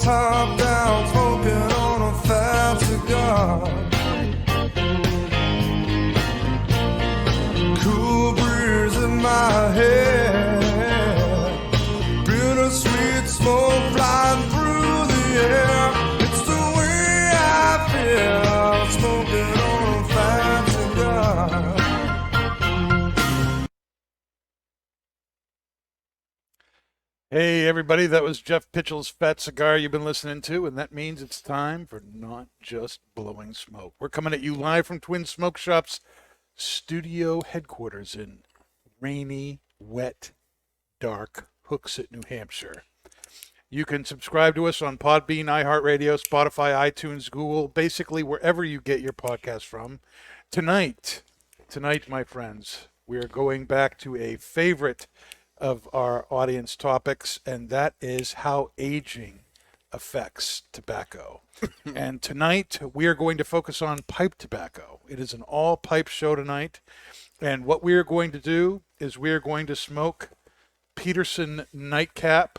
top down, smoking on a fat cigar. Cool breeze in my head, bittersweet smoke flying through the air. It's the way I feel, smoking on a fat cigar. Hey, everybody, that was Jeff Pitchell's Fat Cigar you've been listening to, and that means it's time for Not Just Blowing Smoke. We're coming at you live from Twin Smoke Shop's studio headquarters in rainy, wet, dark Hooksett, New Hampshire. You can subscribe to us on Podbean, iHeartRadio, Spotify, iTunes, Google, basically wherever you get your podcast from. Tonight, my friends, we are going back to a favorite of our audience topics, and that is how aging affects tobacco. And tonight we are going to focus on pipe tobacco. It is an all pipe show tonight, and what we are going to do is we are going to smoke Peterson Nightcap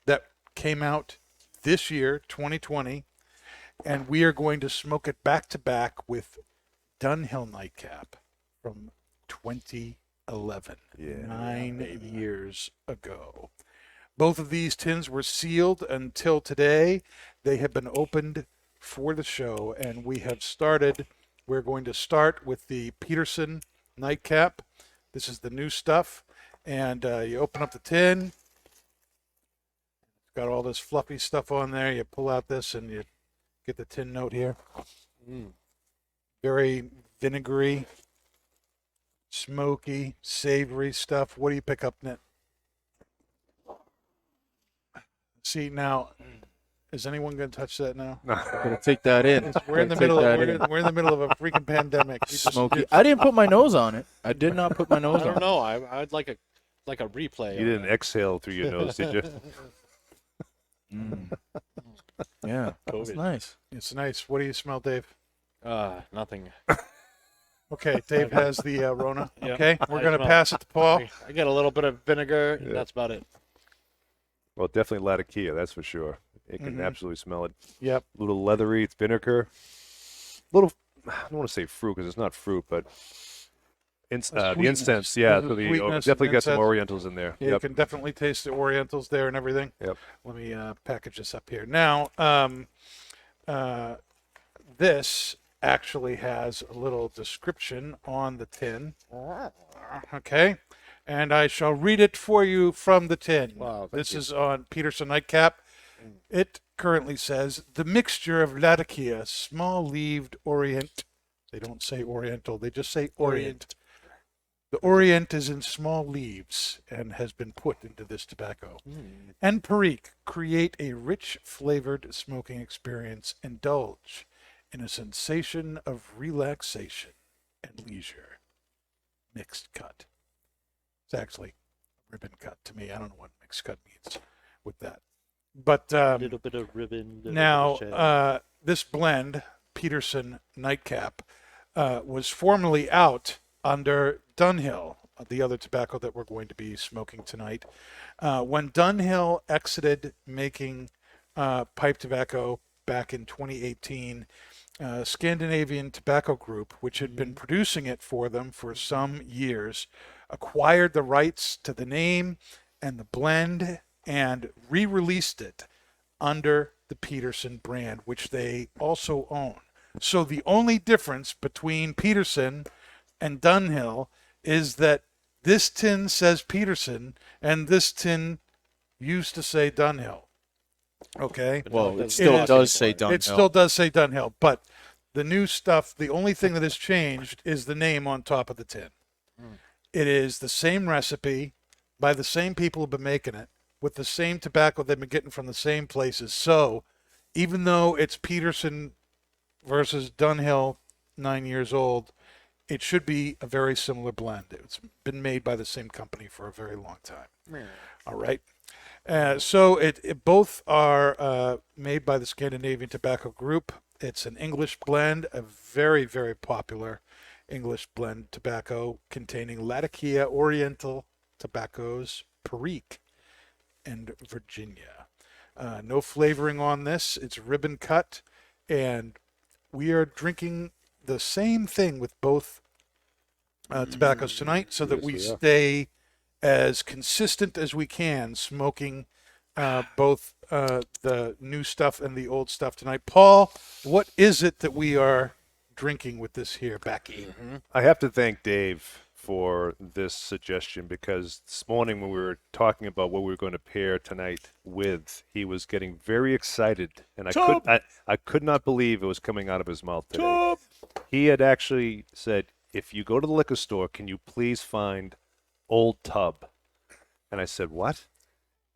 that came out this year, 2020, and we are going to smoke it back to back with Dunhill Nightcap from 2011, 9 years ago. Both of these tins were sealed until today. They have been opened for the show, and we're going to start with the Peterson Nightcap. This is the new stuff, and you open up the tin. It's got all this fluffy stuff on there. You pull out this, and you get the tin note here. Very vinegary, smoky, savory stuff. What do you pick up, Nit? See, now, is anyone going to touch that now? Gotta take that in. We're in the middle of a freaking pandemic. Smoky. I didn't put my nose on it. I did not put my nose I on don't know. I'd like a replay. You didn't exhale through your nose, did you? it. Yeah, that's COVID. nice. It's nice. What do you smell, Dave? Nothing. Okay, Dave has the Rona. Yeah. Okay, we're I going to smell- pass it to Paul. I get a little bit of vinegar, and Yeah. that's about it. Well, definitely Latakia, that's for sure. It can Mhm. absolutely smell it. Yep. A little leathery, it's vinegar. Little, I don't want to say fruit because it's not fruit, but the sweetness. incense, yeah. There's a So the, sweetness definitely and got some incense. Orientals in there. Yeah, you Yep. can definitely taste the Orientals there and everything. Yep. Let me package this up here. Now, this actually has a little description on the tin. Okay. And I shall read it for you from the tin. Wow, thank This you. is on Peterson Nightcap. It currently says, the mixture of Latakia, small-leaved Orient. They don't say Oriental, they just say Orient. The Orient is in small leaves and has been put into this tobacco. And Perique create a rich flavored smoking experience. Indulge in a sensation of relaxation and leisure. Mixed cut. It's actually ribbon cut to me. I don't know what mixed cut means with that. But A little bit of ribbon. little now, bit of shell. this blend, Peterson Nightcap, was formerly out under Dunhill, the other tobacco that we're going to be smoking tonight. When Dunhill exited making pipe tobacco back in 2018, Scandinavian Tobacco Group, which had been producing it for them for some years, acquired the rights to the name and the blend and re-released it under the Peterson brand, which they also own. So the only difference between Peterson and Dunhill is that this tin says Peterson and this tin used to say Dunhill. Okay? Well, it It still is- does say Dunhill. It still does say Dunhill, but the new stuff, the only thing that has changed is the name on top of the tin. It is the same recipe by the same people who've been making it with the same tobacco they've been getting from the same places. So even though it's Peterson versus Dunhill, 9 years old, it should be a very similar blend. It's been made by the same company for a very long time. All right. So it both are made by the Scandinavian Tobacco Group. It's an English blend, a very, very popular English blend tobacco containing Latakia Oriental tobaccos, Perique, and Virginia. No flavoring on this. It's ribbon cut, and we are drinking the same thing with both tobaccos tonight, so that Yes, we we are. stay as consistent as we can, smoking both the new stuff and the old stuff tonight. Paul, what is it that we are drinking with this here, Becky? I have to thank Dave for this suggestion because this morning when we were talking about what we were going to pair tonight with, he was getting very excited, and I could not believe it was coming out of his mouth today. He had actually said, "If you go to the liquor store, can you please find Old Tub?" And I said, "What?"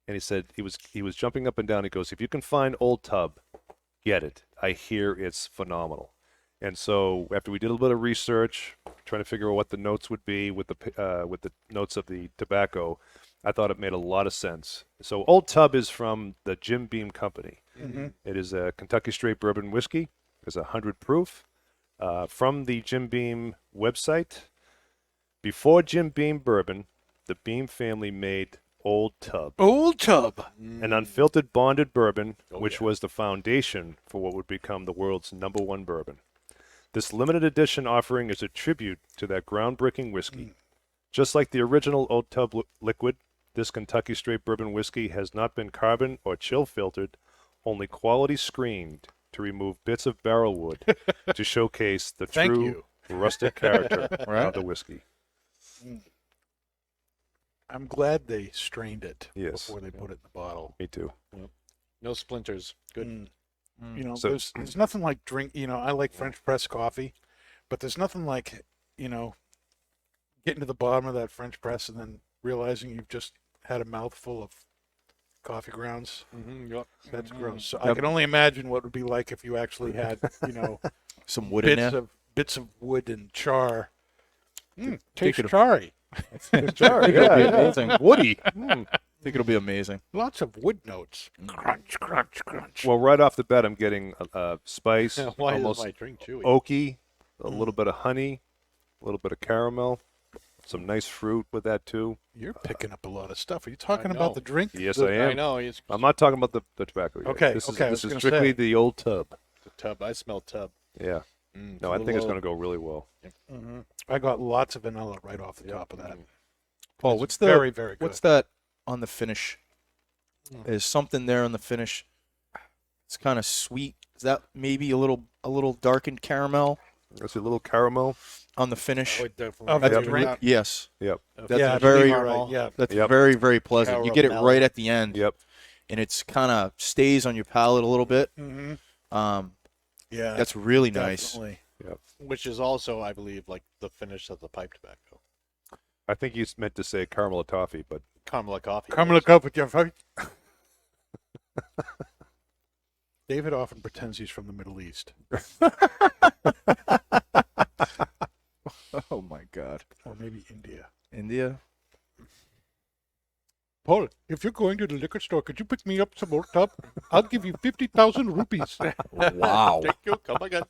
And he said he was jumping up and down. He goes, "If you can find Old Tub, get it. I hear it's phenomenal." And so after we did a little bit of research, trying to figure out what the notes would be with the notes of the tobacco, I thought it made a lot of sense. So Old Tub is from the Jim Beam Company. It is a Kentucky Straight Bourbon whiskey. It's 100 proof. From the Jim Beam website, before Jim Beam Bourbon, the Beam family made Old Tub, Old Tub. an unfiltered bonded bourbon, which was the foundation for what would become the world's #1 bourbon. This limited edition offering is a tribute to that groundbreaking whiskey. Just like the original Old Tub liquid, this Kentucky Straight Bourbon whiskey has not been carbon or chill filtered, only quality screened to remove bits of barrel wood to showcase the Thank true you. rustic character Right. of the whiskey. I'm glad they strained it Yes. before they put it in the bottle. Me too. No splinters. Good. You know, So- there's nothing like drink. You know, I like French press coffee, but there's nothing like, you know, getting to the bottom of that French press and then realizing you've just had a mouthful of coffee grounds. Mm-hmm. Yep. That's gross. So I can only imagine what it would be like if you actually had, you know, Some wood in there. bits of wood and char. Tastes it a- charry. Sure, it'll be amazing. Woody. I think it'll be amazing. Lots of wood notes. Crunch, crunch, crunch. Well, right off the bat, I'm getting spice, Why almost is my drink chewy? oaky, a little bit of honey, a little bit of caramel, some nice fruit with that too. You're picking up a lot of stuff. Are you talking I about know. the drink? Yes, I am. I know. It's I'm not talking about the tobacco yet. Okay, This okay, I is, was this is gonna strictly say. the Old Tub. the tub. I smell tub. Yeah. Mm, No, a I think it's little going to go really well. I got lots of vanilla right off the top of that. Paul, It's what's the very, very good. what's that on the finish? There's something there on the finish. It's kind of sweet. Is that maybe a little darkened caramel That's a little caramel. on the finish? I would definitely Of That's the agree drink? with Yes, Yep. that's yeah, I very believe you're right. Yeah. that's Yep. very very pleasant. You get it Caramel. right at the end, Yep. and it's kind of stays on your palate a little bit. Yeah. That's really nice. definitely. that. Which is also, I believe, like the finish of the pipe tobacco. I think he's meant to say caramel toffee, but Caramel coffee. Come look up with your face. David often pretends he's from the Middle East, Oh my God, or maybe India. India. Paul, if you're going to the liquor store, could you pick me up some more tub? I'll give you 50,000 rupees. Wow. Thank you. Come again.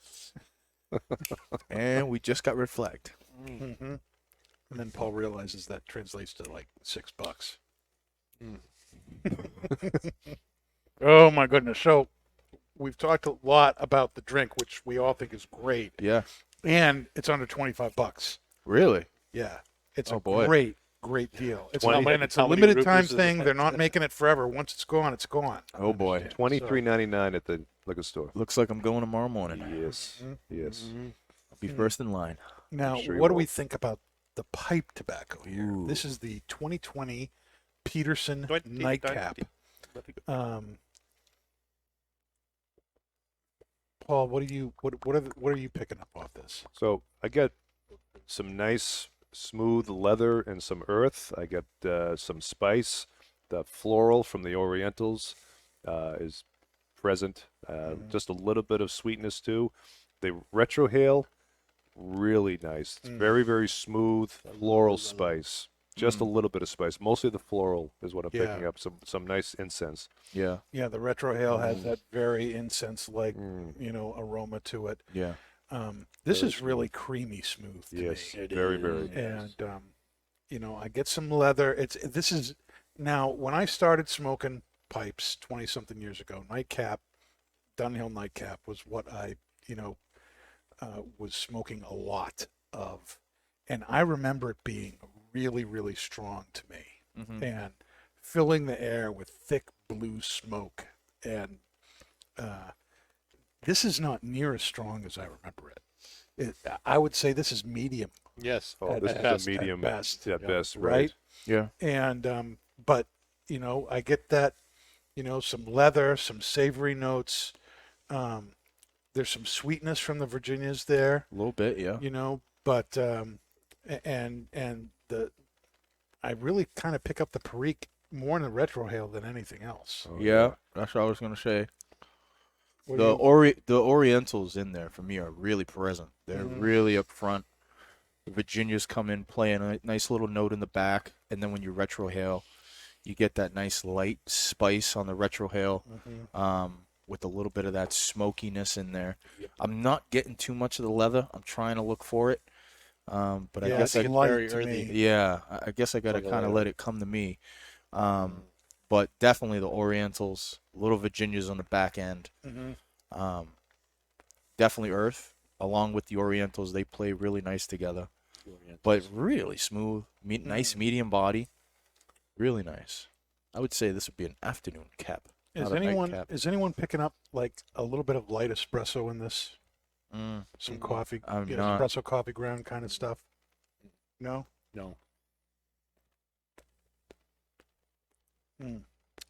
And we just got red flagged. Mm-hmm. And then Paul realizes that translates to like $6. Oh my goodness! So we've talked a lot about the drink, which we all think is great, Yeah, and it's under $25. really. Yeah, it's Oh, a great. great deal. It's 20 and it's a how many limited time rupees is thing. it? They're not making it forever. Once it's gone, it's gone. Oh boy, $23.99 at the liquor store. looks like I'm going tomorrow morning. Yes. Yes. I'll be first in line. Now, Sure you what do will. we think about the pipe tobacco here? This is the 2020 Peterson Nightcap. Paul, what are you picking up off this? So I get some nice smooth leather and some earth. I get some spice. The floral from the Orientals is present. Just a little bit of sweetness too. The retrohale, really nice. It's very, very smooth floral spice. Just a little bit of spice. Mostly the floral is what I'm picking Yeah. up. Some nice incense. Yeah, Yeah, the retrohale has that very incense-like, aroma to it. yeah. This is really creamy smooth to Yes, me. very, very. And I get some leather. This is now when I started smoking pipes 20-something years ago. Nightcap, Dunhill Nightcap was what I, was smoking a lot of. And I remember it being really, really strong to me and filling the air with thick blue smoke. And this is not near as strong as I remember it. I would say this is medium. Yes. Oh, At this best, is a medium at best. at best, Right? Yeah. And but I get that, some leather, some savory notes. There's some sweetness from the Virginias there, A little bit, yeah. but and the I really kind of pick up the Perique more in the retrohale than anything else. Oh, Yeah, that's what I was gonna say. What The do you- the Orientals in there for me are really present. They're Mm-hmm. really up front. The Virginias come in playing a nice little note in the back, and then when you retrohale, you get that nice light spice on the retrohale, Mm-hmm. with a little bit of that smokiness in there. I'm not getting too much of the leather. I'm trying to look for it, but I Yeah, guess it's I light very to earthy. me. yeah, I guess I got to like a kind of leather. let it come to me. But definitely the Orientals, little Virginias on the back end. Mhm. Definitely Earth, along with the Orientals, they play really nice together. But really smooth, nice medium body, really nice. I would say this would be an afternoon cap. Is not a night anyone cap. picking up like a little bit of light espresso in this? Some coffee, I'm not. espresso coffee ground kind of stuff. No, No.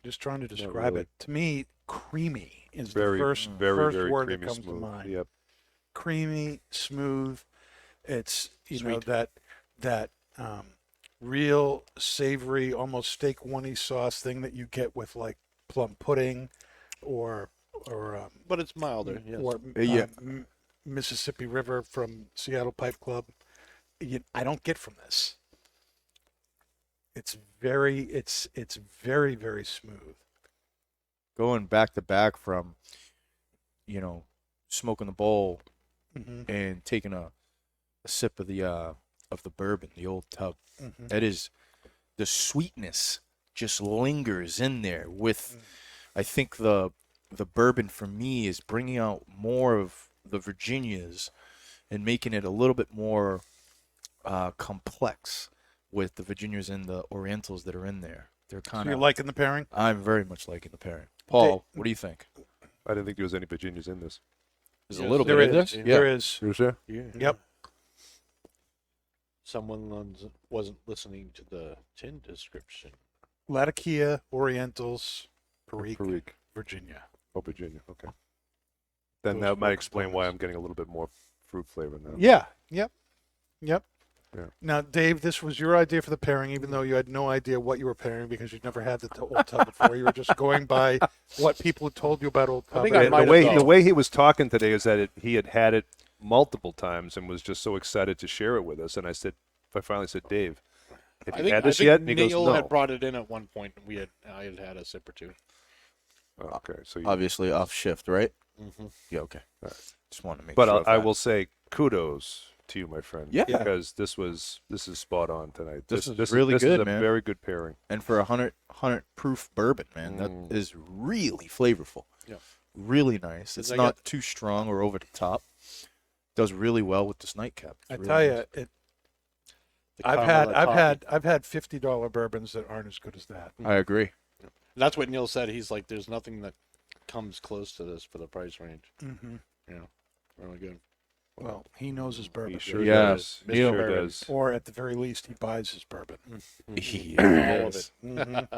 just trying to describe really. it. To me, creamy is Very, the first very word creamy, that comes smooth. to mind. Yep. Creamy, smooth. It's Sweet. that real savory, almost steak one-y sauce thing that you get with like plum pudding, or But it's milder. Yes. Yeah. Mississippi River from Seattle Pipe Club. I don't get from this. It's very very smooth. Going back to back from, smoking the bowl Mm-hmm. and taking a sip of the bourbon, the old tub. Mm-hmm. That is, the sweetness just lingers in there with, I think the bourbon for me is bringing out more of the Virginias and making it a little bit more complex with the Virginias and the Orientals that are in there. They're So kind you're of, liking the pairing? I'm very much liking the pairing. Paul, what do you think? I didn't think there was any Virginias in this. There's a Yes, little There bit is. of this. There is. You sure? Yeah. Yep. Someone wasn't listening to the tin description. Latakia, Orientals, Perique, Perique. Virginia. Oh, Virginia. Okay. Then Those that might smoke explain why components. I'm getting a little bit more fruit flavor now. Yeah. Yep. Yeah. Now, Dave, this was your idea for the pairing, even though you had no idea what you were pairing because you'd never had the Old Tub before. You were just going by what people had told you about Old Tub. think I Yeah, might the have way though. he was talking today is that he had it multiple times and was just so excited to share it with us. And I finally said, Dave, have you had this yet? And he Neil goes, no. had brought it in at one point, and I had had a sip or two. Oh, okay, so Obviously off shift, right? Mm-hmm. Yeah, okay. Just want to make but sure. I of that. will say kudos to you, my friend. Yeah. because this is spot on tonight. This is really this good, is a man. very good pairing. And for 100 proof bourbon, man, that is really flavorful. Yeah. Really nice. It's I not too strong or over the top. Does really well with this nightcap. It's I really tell you, nice. I've had $50 bourbons that aren't as good as that. I agree. That's what Neil said. He's like, there's nothing that comes close to this for the price range. Mm-hmm. Really good. Well, he knows his bourbon, He sure Yeah. does. He Neil- sure does. or at the very least, he buys his bourbon. Yes. All of it. Mm-hmm.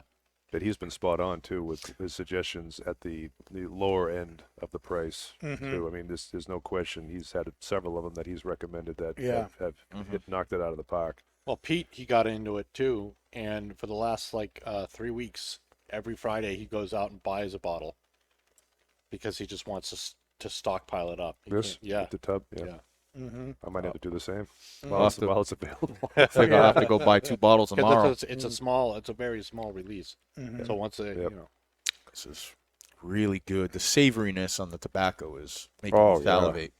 But he's been spot on too with his suggestions at the lower end of the price Mhm. too. I mean, there's no question. He's had several of them that he's recommended that Yeah. have knocked it out of the park. Well, Pete, he got into it too, and for the last 3 weeks, every Friday he goes out and buys a bottle because he just wants to stockpile it up. He This, can't- yeah, with the tub, yeah. yeah. Mm-hmm. I might have to do the same I'll have to- while it's available. I think I'll have to go buy 2 bottles tomorrow. Because it's a small, it's a very small release. Mhm. So once it, Yep. This is really good. The savoriness on the tobacco is making Oh, me yeah. salivate.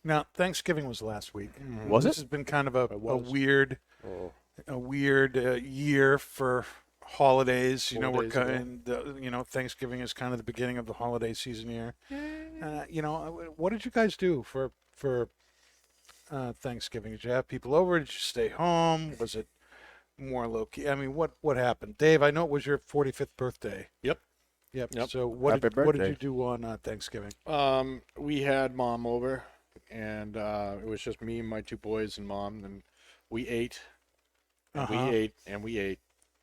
Now, Thanksgiving was last week. Was This it? has been kind of a was. weird, Oh. year for holidays. You know, 4 we're days ago. kind. You know, Thanksgiving is kind of the beginning of the holiday season here. You know, what did you guys do for Thanksgiving? Did you have people over? Did you stay home? Was it more low key? I mean, what happened, Dave? I know it was your 45th birthday. Yep. Yep. Yep. So what Happy did birthday. you do on Thanksgiving? We had Mom over, and it was just me and my 2 boys and Mom, and we ate, and Uh-huh. we ate, and we ate,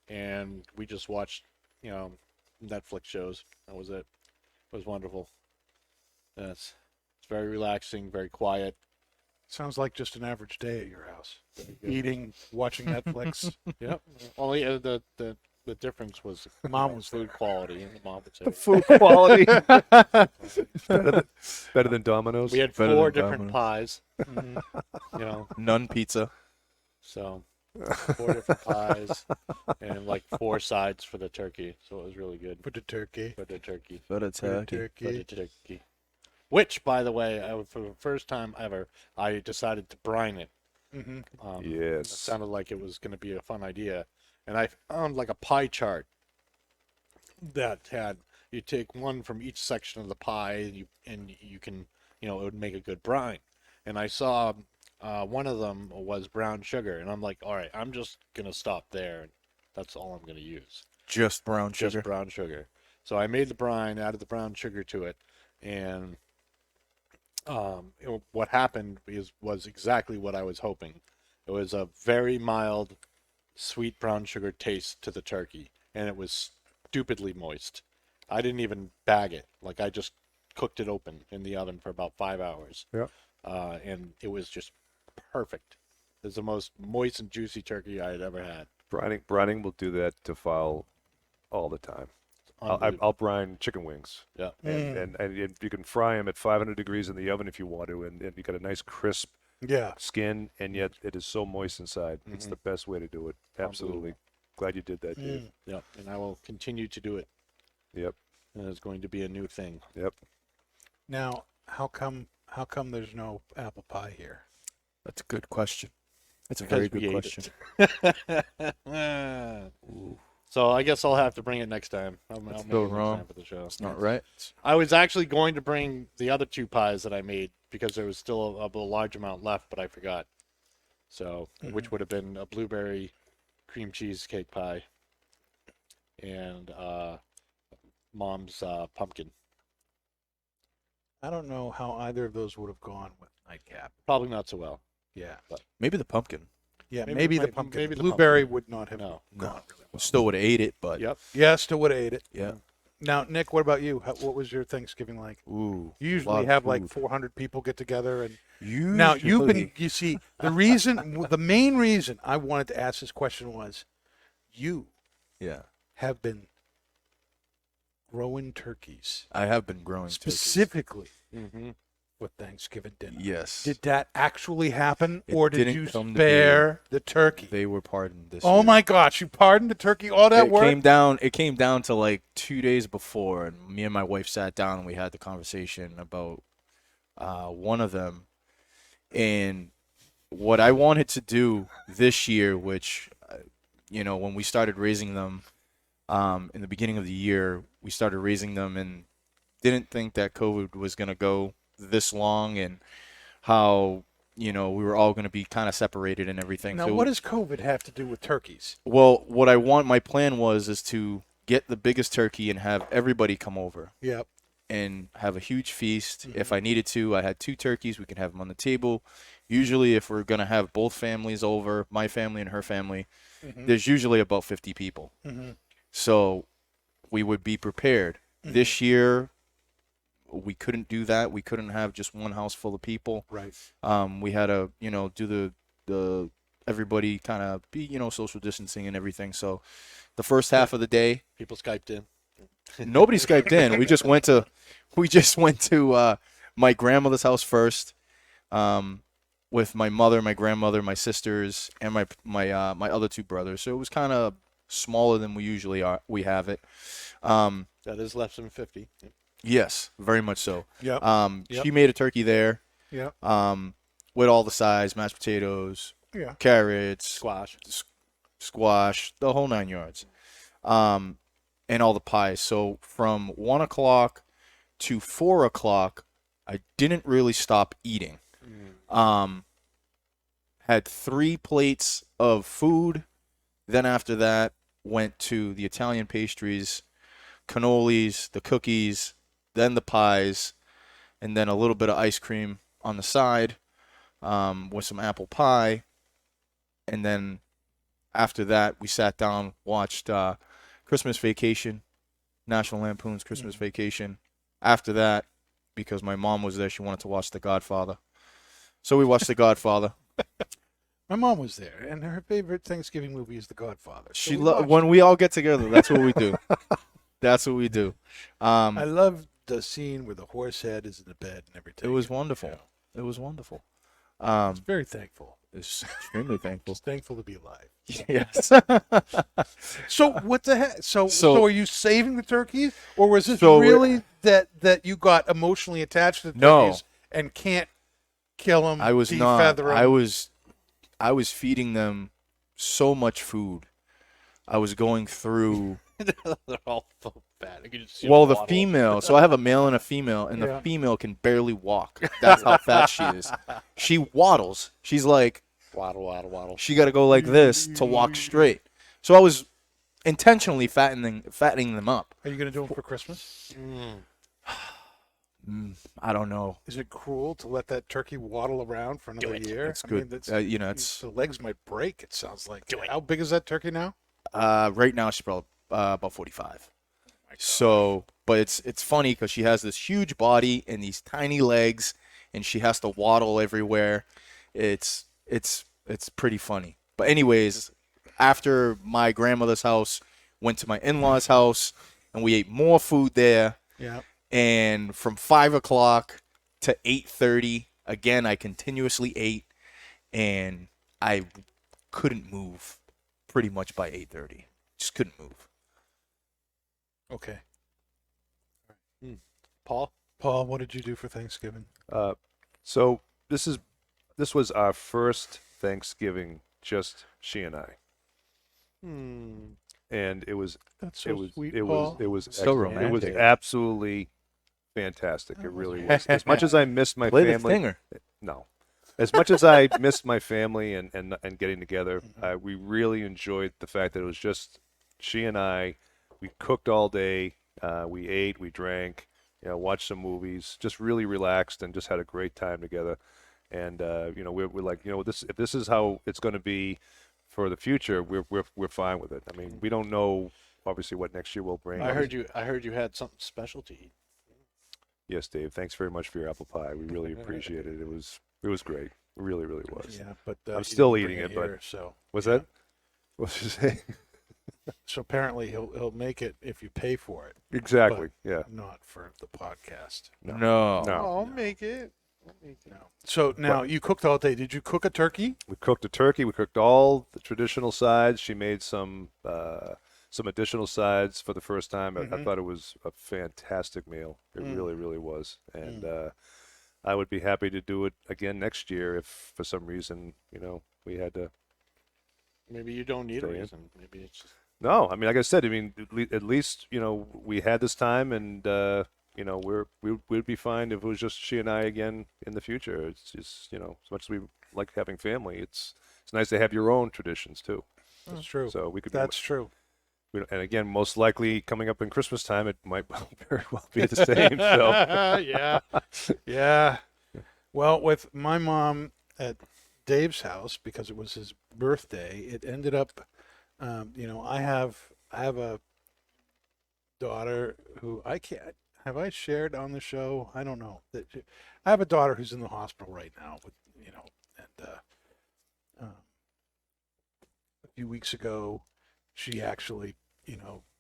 and we just watched, Netflix shows. That was it. It was wonderful. It's very relaxing, very quiet. Sounds like just an average day at your house. Eating, watching Netflix. Yep. Only the difference was Mom was food quality, and Mom would say Food quality. better than Domino's. we had Better 4 than different pies. None pizza. So 4 different pies and like 4 sides for the turkey. So it was really good For the turkey. for the turkey. But it's For the turkey. For the turkey. turkey. Which, by the way, for the first time ever, I decided to brine it. Mm-hmm. It Yes. sounded like it was going to be a fun idea, and I found like a pie chart that had you take one from each section of the pie, and you can it would make a good brine. And I saw one of them was brown sugar, and I'm like, all right, I'm just gonna stop there, and that's all I'm gonna use, Just brown just sugar. brown sugar. So I made the brine, added the brown sugar to it, and what happened was exactly what I was hoping. It was a very mild, sweet brown sugar taste to the turkey, and it was stupidly moist. I didn't even bag it; like I just cooked it open in the oven for about 5 hours. Yeah. And it was just perfect. It's the most moist and juicy turkey I had ever had. Brining will do that to fowl all the time. Unbelievable. I'll brine chicken wings. Yeah. And you can fry them at 500 degrees in the oven if you want to, and you got a nice crisp Yeah. skin, and yet it is so moist inside. It's the best way to do it. Absolutely. Glad you did that, Dave. Yeah. And I will continue to do it. Yep. And it's going to be a new thing. Yep. Now, how come there's no apple pie here? That's a good question. That's a Because very we good ate question. So I guess I'll have to bring it next time. I'll make it go next wrong. time for the show. It's not right. I was actually going to bring the other 2 pies that I made because there was still a large amount left, but I forgot. So, which would have been a blueberry cream cheesecake pie and Mom's pumpkin. I don't know how either of those would have gone with nightcap. Probably not so well. Yeah. Maybe the pumpkin. Yeah, Maybe maybe the the pi- pumpkin. maybe the Blueberry would not have No. gone really well. Still would have ate it, but Yep. Yeah, still would have ate it. yeah. Now, Nick, what about you? What was your Thanksgiving like? Ooh. You lot usually of have like food. 400 people get together, and Usually. now you see, the main reason I wanted to ask this question was, you Yeah. have been growing turkeys I have been growing turkeys. specifically Mm-hmm. for Thanksgiving dinner. Yes. Did that actually happen, It or did didn't you come to spare the turkey? They were pardoned this Oh year. my gosh, you pardoned the turkey? All that it work? came down to like 2 days before, and me and my wife sat down and we had the conversation about one of them, and what I wanted to do this year, which when we started raising them in the beginning of the year, we started raising them and didn't think that COVID was going to go this long, and how we were all going to be kind of separated and everything. Now, So- what does COVID have to do with turkeys? well, my plan is to get the biggest turkey and have everybody come over Yep. and have a huge feast. If I needed to, I had 2 turkeys. We can have them on the table. Usually, if we're going to have both families over, my family and her family, there's usually about 50 people. So we would be prepared. This year, we couldn't do that. We couldn't have just one house full of people. Right. We had to, do the everybody kind of be, social distancing and everything. So the first half of the day, People Skyped in. nobody Skyped in. We just went to my grandmother's house first, with my mother, my grandmother, my sisters, and my other 2 brothers. So it was kind of smaller than we usually are. We have it. That is less than 50. Yes, very much so. Yep. She made a turkey there, Yep. with all the sides, mashed potatoes, Yeah. carrots, Squash. squash, the whole 9 yards. and all the pies. So from 1 o'clock to 4 o'clock, I didn't really stop eating. Had 3 plates of food. Then after that, went to the Italian pastries, cannolis, the cookies, then the pies, and then a little bit of ice cream on the side, with some apple pie. And then after that, we sat down, watched Christmas Vacation, National Lampoon's Christmas Vacation. After that, because my mom was there, she wanted to watch The Godfather. So we watched The Godfather. My mom was there, and her favorite Thanksgiving movie is The Godfather. So She we watched when it. we all get together, that's what we do. That's what we do. I love the scene where the horse head is in the bed and everything. It was wonderful. It was wonderful. It's very thankful. It's extremely thankful. Just thankful to be alive. Yes. So what the heck? So So- are you saving the turkeys, or was it So really that you got emotionally attached to the No. turkeys and can't kill them? I was not. defeather 'em? I was feeding them so much food. I was going through. They're all so bad. I could just see Well, them the waddle. female. So I have a male and a female, and Yeah. the female can barely walk. That's how fat she is. She waddles. She's like, Waddle, waddle, waddle. she got to go like this to walk straight. So I was intentionally fattening them up. Are you going to do them for Christmas? I don't know. Is it cruel to let that turkey waddle around for another year? It's I mean, good. that's, It's the legs might break. It sounds like. How big is that turkey now? right now she's probably about 45. So, but it's funny because she has this huge body and these tiny legs, and she has to waddle everywhere. It's pretty funny. But anyways, after my grandmother's house, went to my in-laws' house, and we ate more food there. Yeah. And from 5 o'clock to 8:30, again, I continuously ate, and I couldn't move pretty much by 8:30. Just couldn't move. Okay. Paul? Paul, what did you do for Thanksgiving? So this was our first Thanksgiving, just she and I, and it was That's so it was sweet, it Paul. was it was So excellent. It was romantic. absolutely fantastic. It really was. As much as I missed my Play the family, stinger. no. As much as I missed my family and getting together, we really enjoyed the fact that it was just she and I. We cooked all day. We ate. We drank. Watched some movies. Just really relaxed and just had a great time together. And we're like, if this is how it's going to be for the future, we're fine with it. I mean, we don't know obviously what next year will bring. I heard you had something special to eat. Yes, Dave. Thanks very much for your apple pie. We really appreciate it. It was great. It really, really was. Yeah, but I'm you still didn't eating bring it, but- here, so Was yeah. that? What's you say? So apparently he'll make it if you pay for it, Exactly. Yeah. not for the podcast. No. No. I'll make it. No. So now you cooked all day. Did you cook a turkey? We cooked a turkey. We cooked all the traditional sides. She made some additional sides for the first time. I thought it was a fantastic meal. It really, really was. And I would be happy to do it again next year if for some reason, we had to. Maybe you don't need a Say it. reason. Maybe it's just No, I mean, like I said, at least we had this time, and we'd be fine if it was just she and I again in the future. It's just as much as we like having family, it's nice to have your own traditions too. That's true. So we could. That's true. And again, most likely coming up in Christmas time, it might very well be the same. So Yeah. Yeah. Well, with my mom at Dave's house, because it was his birthday, it ended up, I have a daughter who I can't. Have I shared on the show? I don't know. I have a daughter who's in the hospital right now with, and a few weeks ago, she actually,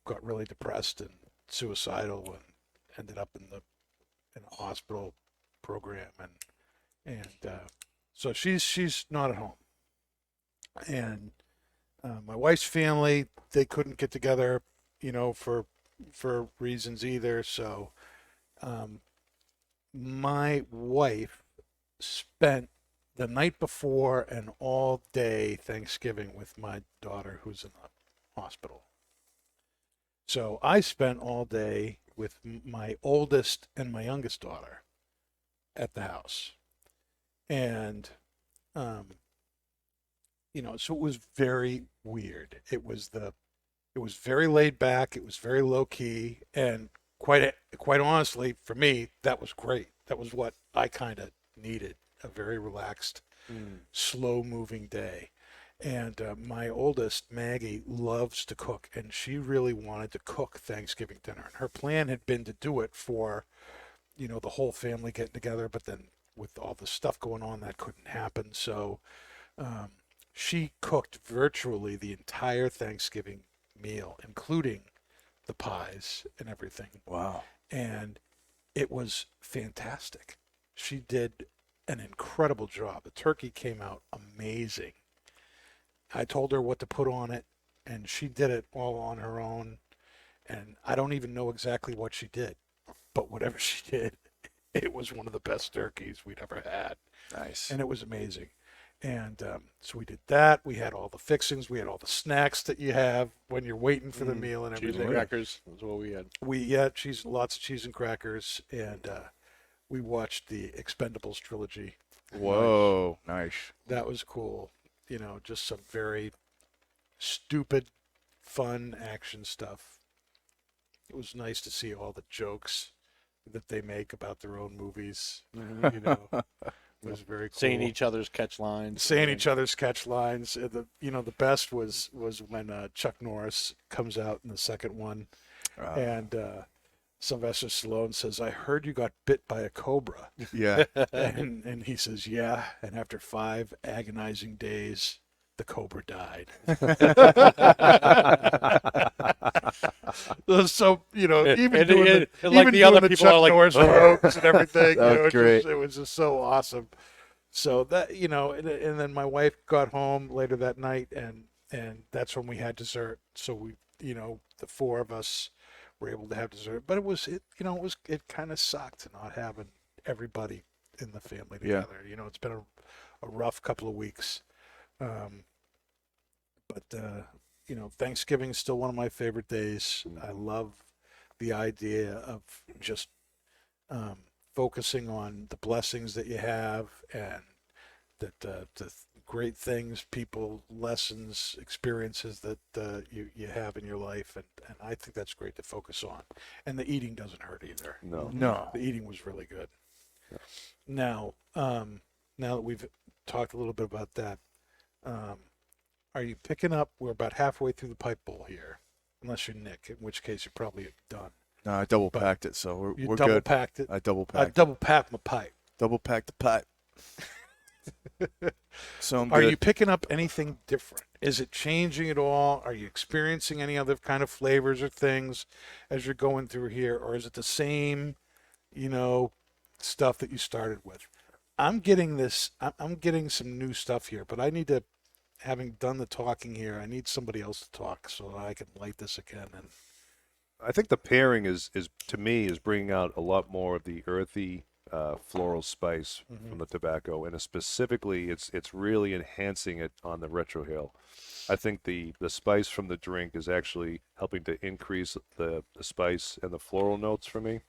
got really depressed and suicidal and ended up in a hospital program, and so she's not at home. And my wife's family, they couldn't get together, for reasons either. So my wife spent the night before and all day Thanksgiving with my daughter who's in the hospital. So I spent all day with my oldest and my youngest daughter at the house. And, um, so it was very weird. It was very laid back. It was very low key, and quite honestly, for me, that was great. That was what I kind of needed. A very relaxed, slow moving day. And my oldest, Maggie, loves to cook, and she really wanted to cook Thanksgiving dinner. And her plan had been to do it for, the whole family getting together, but then with all the stuff going on, that couldn't happen. So um, she cooked virtually the entire Thanksgiving meal, including the pies and everything. Wow. And it was fantastic. She did an incredible job. The turkey came out amazing. I told her what to put on it, and she did it all on her own. And I don't even know exactly what she did, but whatever she did, it was one of the best turkeys we'd ever had. Nice. And it was amazing. And so we did that. We had all the fixings. We had all the snacks that you have when you're waiting for the meal and Cheese everything. and crackers is what we had. Lots of cheese and crackers, and we watched the Expendables trilogy. Whoa, nice. That was cool. Just some very stupid, fun action stuff. It was nice to see all the jokes that they make about their own movies. It was very cool. Saying each other's catch lines. Saying each other's catch lines. The best was when Chuck Norris comes out in the second one, and Sylvester Stallone says, "I heard you got bit by a cobra," Yeah. and he says, "Yeah," and after 5 agonizing days, the cobra died. So even doing the other the people Chuck are like, Norris jokes and everything, That was great. it was just so awesome. So that and then my wife got home later that night, and that's when we had dessert. So we, the 4 of us were able to have dessert. But it kind of sucked not having everybody in the family Yeah. together. It's been a rough couple of weeks. But Thanksgiving is still one of my favorite days. I love the idea of just focusing on the blessings that you have, and that the great things, people, lessons, experiences that you have in your life, and I think that's great to focus on. And the eating doesn't hurt either. No. The eating was really good. Now that we've talked a little bit about that, are you picking up? We're about halfway through the pipe bowl here, unless you're Nick, in which case you're probably done. No, I double packed it, so You we're double good. packed it. I double I packed. double packed my pipe. Double packed the pipe. So I'm Are good. you picking up anything different? Is it changing at all? Are you experiencing any other kind of flavors or things as you're going through here, or is it the same, stuff that you started with? I'm getting this. I'm getting some new stuff here, but I need to. Having done the talking here, I need somebody else to talk so that I can light this again. And I think the pairing is to me is bringing out a lot more of the earthy floral spice from the tobacco, and specifically it's really enhancing it on the retrohale. I think the spice from the drink is actually helping to increase the spice and the floral notes for me.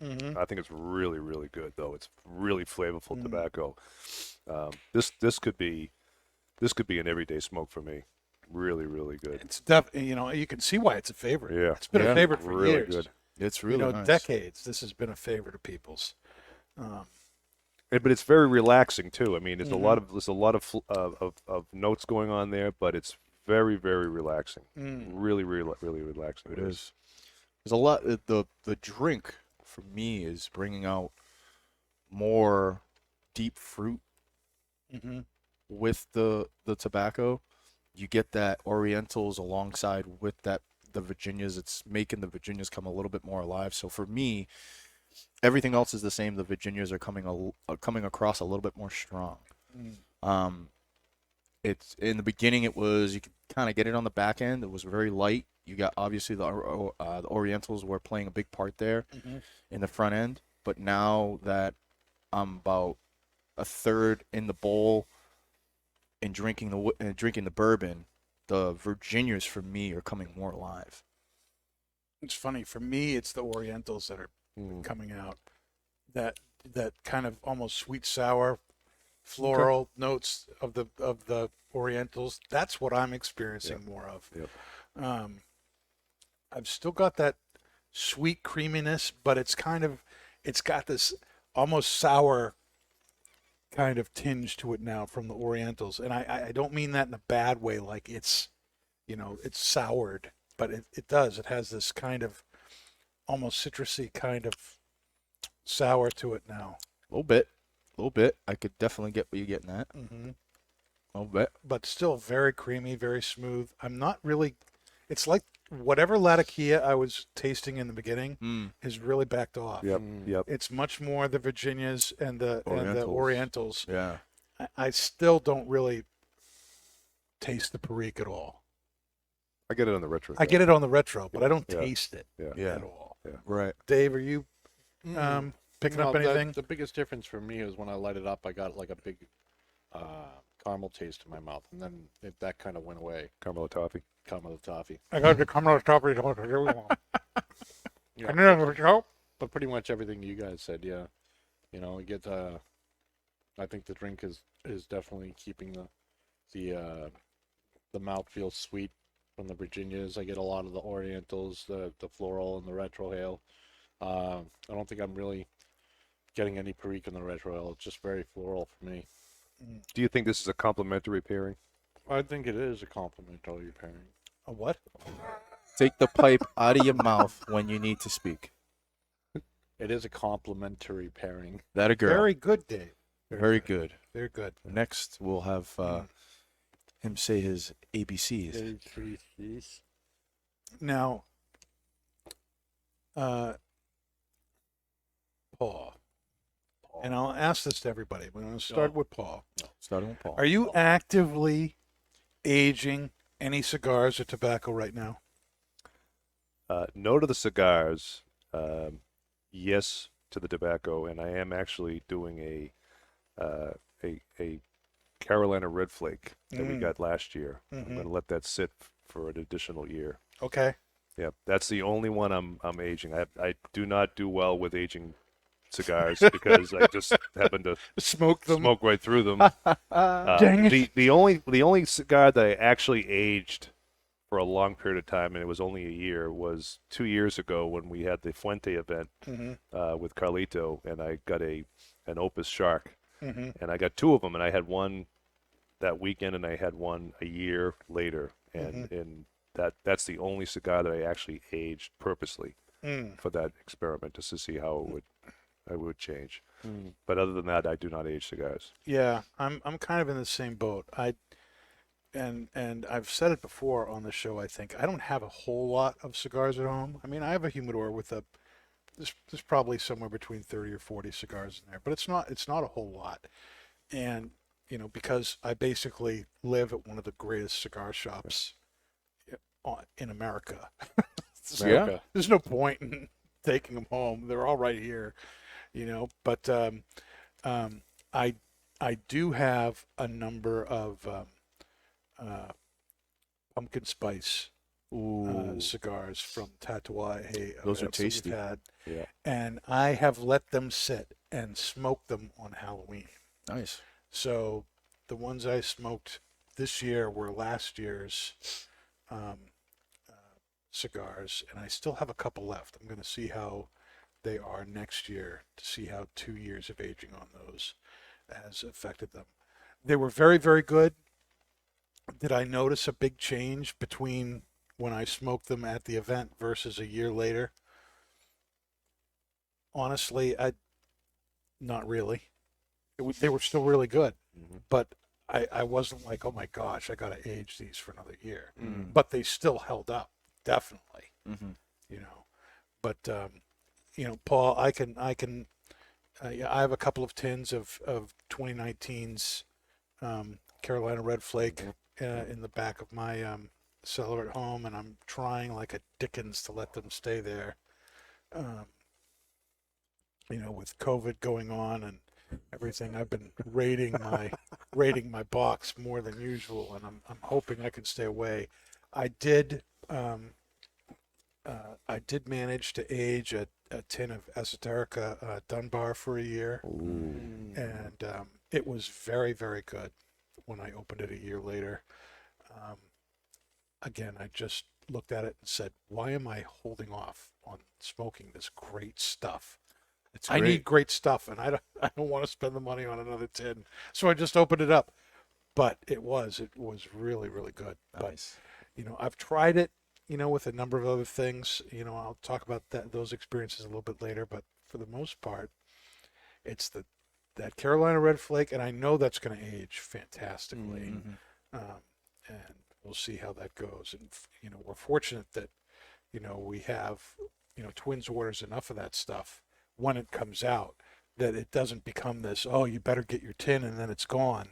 I think it's really, really good, though. It's really flavorful tobacco. This could be an everyday smoke for me. Really, really good. it's definitely, you can see why it's a favorite. Yeah. It's been Yeah. a favorite for Really years. good. It's really nice. Decades. This has been a favorite of people's. But it's very relaxing too. I mean, there's a lot of notes going on there, but it's very, very relaxing. Really, really, really relaxing. It is. There's a lot. The drink for me is bringing out more deep fruit with the tobacco. You get that Orientals alongside with the Virginias. It's making the Virginias come a little bit more alive. So for me, everything else is the same. The Virginias are coming across a little bit more strong. It's in the beginning. It was, you could kind of get it on the back end. It was very light. You got obviously the Orientals were playing a big part there in the front end. But now that I'm about a third in the bowl and drinking the bourbon, the Virginias for me are coming more alive. It's funny for me. It's the Orientals that are coming out. That kind of almost sweet sour, floral notes of the Orientals. That's what I'm experiencing more of. Yep. I've still got that sweet creaminess, but it's got this almost sour kind of tinge to it now from the Orientals. And I don't mean that in a bad way, like it's soured, but it does. It has this kind of almost citrusy kind of sour to it now. A little bit. I could definitely get what you're getting at. Mm-hmm. A little bit. But still very creamy, very smooth. I'm not really, it's like whatever Latakia I was tasting in the beginning has really backed off. Yep. Yep. It's much more the Virginias and the Orientals. Yeah. I still don't really taste the Perique at all. I get it on the retro. I get it on the retro, but I don't Yeah. taste it Yeah. at all. Right. Dave, are you picking up anything? The biggest difference for me is when I light it up, I got like a big caramel taste in my mouth, and then that kind of went away. Caramel toffee. Caramel toffee. I got the caramel toffee. Yeah, but pretty much everything you guys said, yeah. You know, I think the drink is definitely keeping the mouthfeel sweet from the Virginias. I get a lot of the Orientals, the floral and the retro ale. I don't think I'm really getting any Perique in the retro ale. It's just very floral for me. Do you think this is a complimentary pairing? I think it is a complimentary pairing. A what? Take the pipe out of your mouth when you need to speak. It is a complimentary pairing. That a girl. Very good, Dave. Very good. Very good. Next, we'll have him say his ABCs. Now, Paul, and I'll ask this to everybody. We're going to start with Paul. Starting with Paul. Are you actively aging any cigars or tobacco right now? No to the cigars. Yes to the tobacco, and I am actually doing a Carolina Red Flake that we got last year. I'm going to let that sit for an additional year. Okay. Yeah, that's the only one I'm aging. I do not do well with aging cigars because I just happen to Smoke them. smoke right through them. Dang it. The only cigar that I actually aged for a long period of time, and it was only a year, was 2 years ago when we had the Fuente event with Carlito, and I got an Opus Shark, and I got two of them, and I had one that weekend, and I had one a year later, and that's the only cigar that I actually aged purposely for that experiment, just to see how it would change. But other than that, I do not age cigars. Yeah, I'm kind of in the same boat. And I've said it before on the show. I think I don't have a whole lot of cigars at home. I mean, I have a humidor with there's probably somewhere between 30 or 40 cigars in there, but it's not a whole lot. And because I basically live at one of the greatest cigar shops in America. Yeah. There's no point in taking them home. They're all right here, But I do have a number of pumpkin spice cigars from Tatuaje. Those are that we've tasty. had. Yeah. And I have let them sit and smoked them on Halloween. Nice. So the ones I smoked this year were last year's cigars, and I still have a couple left. I'm going to see how they are next year to see how 2 years of aging on those has affected them. They were very, very good. Did I notice a big change between when I smoked them at the event versus a year later? Honestly, not really. They were still really good, but I wasn't like, oh my gosh, I got to age these for another year. But they still held up, definitely. But Paul, I have a couple of tins of 2019's Carolina Red Flake in the back of my cellar at home, and I'm trying like a Dickens to let them stay there. With COVID going on and everything, I've been raiding my box more than usual, and I'm hoping I can stay away. I did I did manage to age a tin of Esoterica Dunbar for a year, and it was very, very good when I opened it a year later. Again, I just looked at it and said, why am I holding off on smoking this great stuff? It's I great. need great stuff, and I don't want to spend the money on another tin. So I just opened it up. But it was really, really good. Nice. But, I've tried it, with a number of other things. I'll talk about those experiences a little bit later. But for the most part, it's that Carolina Red Flake, and I know that's going to age fantastically. And we'll see how that goes. And, we're fortunate that, we have, Twins orders enough of that stuff when it comes out that it doesn't become this, oh, you better get your tin and then it's gone.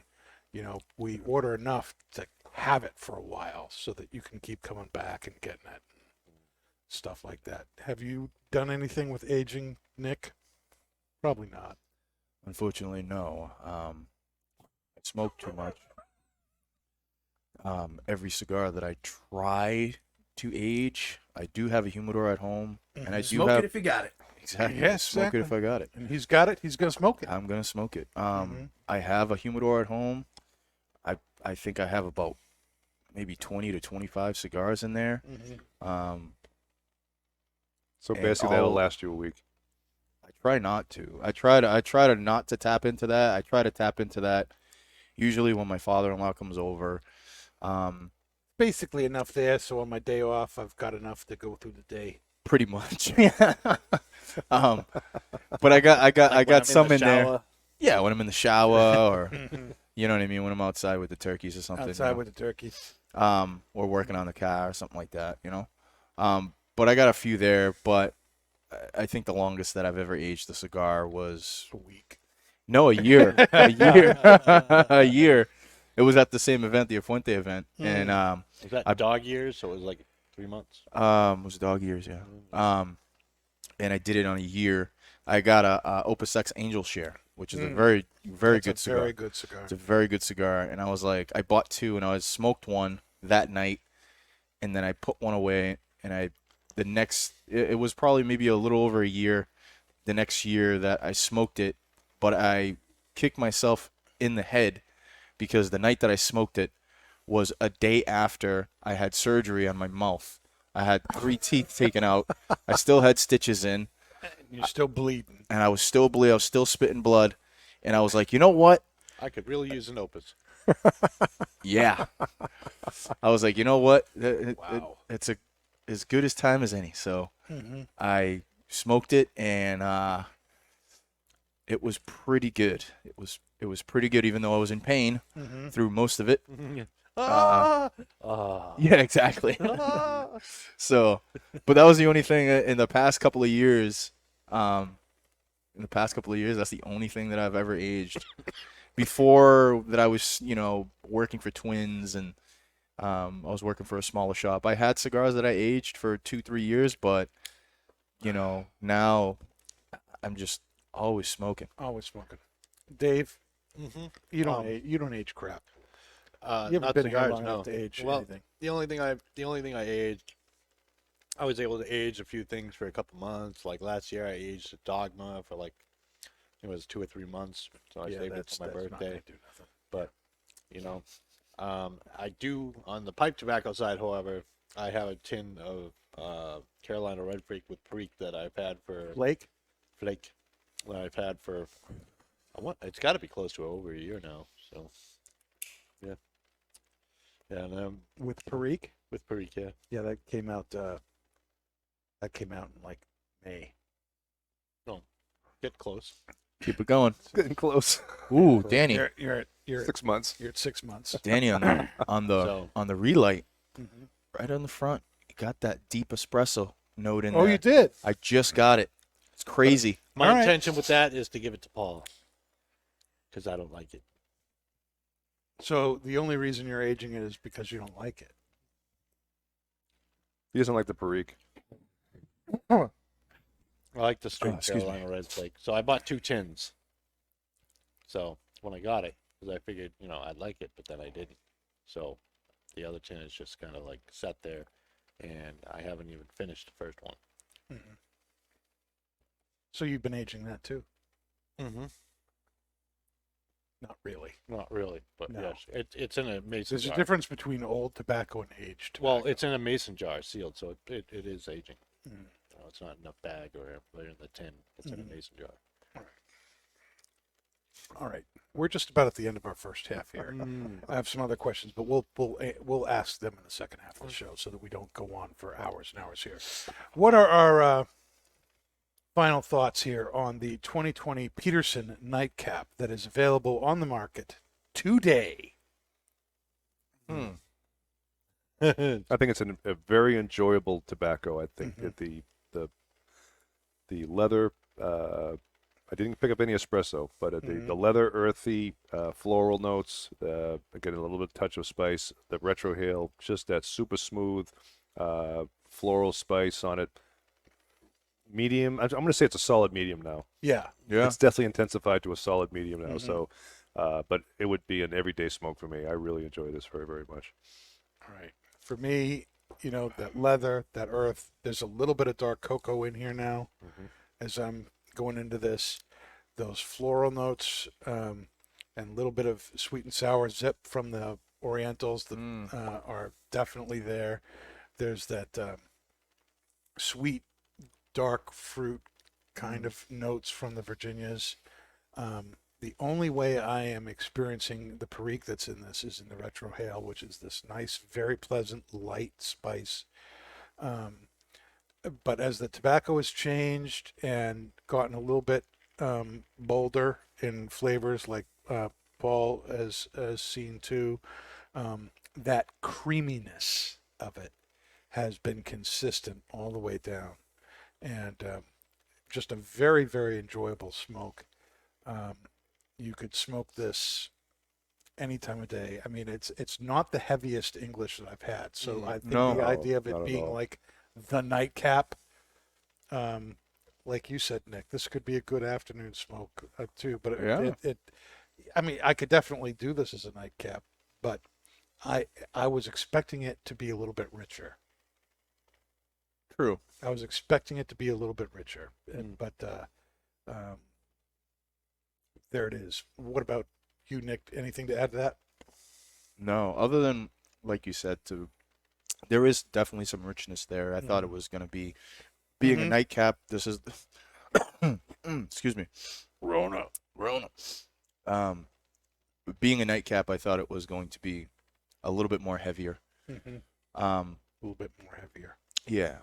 We order enough to have it for a while so that you can keep coming back and getting it. Stuff like that. Have you done anything with aging, Nick? Probably not. Unfortunately, no. I smoke too much. Every cigar that I try to age, I do have a humidor at home, and I do Smoke have it if you got it. exactly Yes, smoke it if I got it. And he's got it. He's going to smoke it. I'm gonna smoke it. I have a humidor at home. I think I have about maybe 20 to 25 cigars in there. So And basically, that'll all- last you a week. I try not to. I try to not to tap into that. I try to tap into that usually when my father-in-law comes over. Basically enough there, so on my day off, I've got enough to go through the day. Pretty much. Yeah. But I got some in there. Yeah, when I'm in the shower or you know what I mean, when I'm outside with the turkeys or something. Outside with the turkey. Or working on the car or something like that, But I got a few there, but I think the longest that I've ever aged a cigar was A week. no, a year. A year. A year. It was at the same event, the Afuente event. And Was that I- dog years? So it was like 3 months. it was dog years, yeah. And I did it on a year. I got a Opus X Angel Share, which is a very, very That's good a cigar. Very good cigar. It's a very good cigar, and I was like, I bought two, and I smoked one that night, and then I put one away, and it was probably maybe a little over a year, the next year that I smoked it, but I kicked myself in the head because the night that I smoked it was a day after I had surgery on my mouth. I had 3 teeth taken out. I still had stitches in, You're still bleeding. and I was still bleeding. I was still spitting blood, and I was like, you know what? I could really use an Opus. Yeah. I was like, you know what? Wow. It's as good as time as any. So I smoked it, and it was pretty good. It was pretty good, even though I was in pain through most of it. Yeah, exactly. So, but that was the only thing in the past couple of years. That's the only thing that I've ever aged. Before that, I was, working for Twins, and I was working for a smaller shop. I had cigars that I aged for 2-3 years, but now I'm just always smoking. Always smoking. Dave, Mm-hmm. you don't age crap. You haven't Not been here cigars, long no. enough to age Well, anything. the only thing I aged, I was able to age a few things for a couple months. Like last year, I aged a Dogma for like it was 2 or 3 months, so I saved it for my not birthday. gonna do nothing. But I do on the pipe tobacco side. However, I have a tin of Carolina Red Flake with Perique that I've had for Blake? Flake that I've had for it's got to be close to over a year now. So yeah, and With Perique? with Perique, yeah. Yeah, that came out in like May. Get close. Keep it going. Getting close. Ooh, Danny. You're 6 months. at 6 months. Danny on the So- on the relight, Mhm. right on the front. You got that deep espresso note in Oh, there. you did? I just got it. It's crazy. My All right. intention with that is to give it to Paul because I don't like it. So the only reason you're aging it is because you don't like it. He doesn't like the Perique. I like the straight excuse me. Carolina Red Flake. So I bought 2 tins. So when I got it, because I figured, I'd like it, but then I didn't. So the other tin is just kind of like set there. and I haven't even finished the first one. So you've been aging that too? Mm-hmm. Not really. Not really, but No. yes, it's in a mason There's jar. a difference between old tobacco and aged tobacco. Well, it's in a mason jar, sealed, so it is aging. Mm. It's not in a bag or in the tin. It's in a mason jar. All right. We're just about at the end of our first half here. I have some other questions, but we'll ask them in the second half of the show so that we don't go on for hours and hours here. What are our final thoughts here on the 2020 Peterson Nightcap that is available on the market today? I think it's a very enjoyable tobacco. I think that the leather. I didn't pick up any espresso, but the leather, earthy, floral notes. Again, a little bit of touch of spice. The retrohale, just that super smooth, floral spice on it. Medium. I'm going to say it's a solid medium now. Yeah. Yeah. It's definitely intensified to a solid medium now. So, but it would be an everyday smoke for me. I really enjoy this very, very much. All right. For me, that leather, that earth, there's a little bit of dark cocoa in here now as I'm going into this. Those floral notes and a little bit of sweet and sour zip from the Orientals that are definitely there. There's that sweet, dark fruit kind of notes from the Virginias. The only way I am experiencing the Perique that's in this is in the retrohale, which is this nice, very pleasant, light spice. But as the tobacco has changed and gotten a little bit bolder in flavors, like Paul has seen too, that creaminess of it has been consistent all the way down. And just a very, very enjoyable smoke. You could smoke this any time of day. I mean, it's not the heaviest English that I've had. So I think No, the idea of not it at being all. like the nightcap, like you said, Nick, this could be a good afternoon smoke too. But Yeah. I mean, I could definitely do this as a nightcap, but I was expecting it to be a little bit richer. True. I was expecting it to be a little bit richer, but there it is. What about you, Nick? Anything to add to that? No, other than like you said, there is definitely some richness there. I thought it was going to be being a nightcap. This is excuse me, Rona. Being a nightcap, I thought it was going to be a little bit more heavier. A little bit more heavier. Yeah,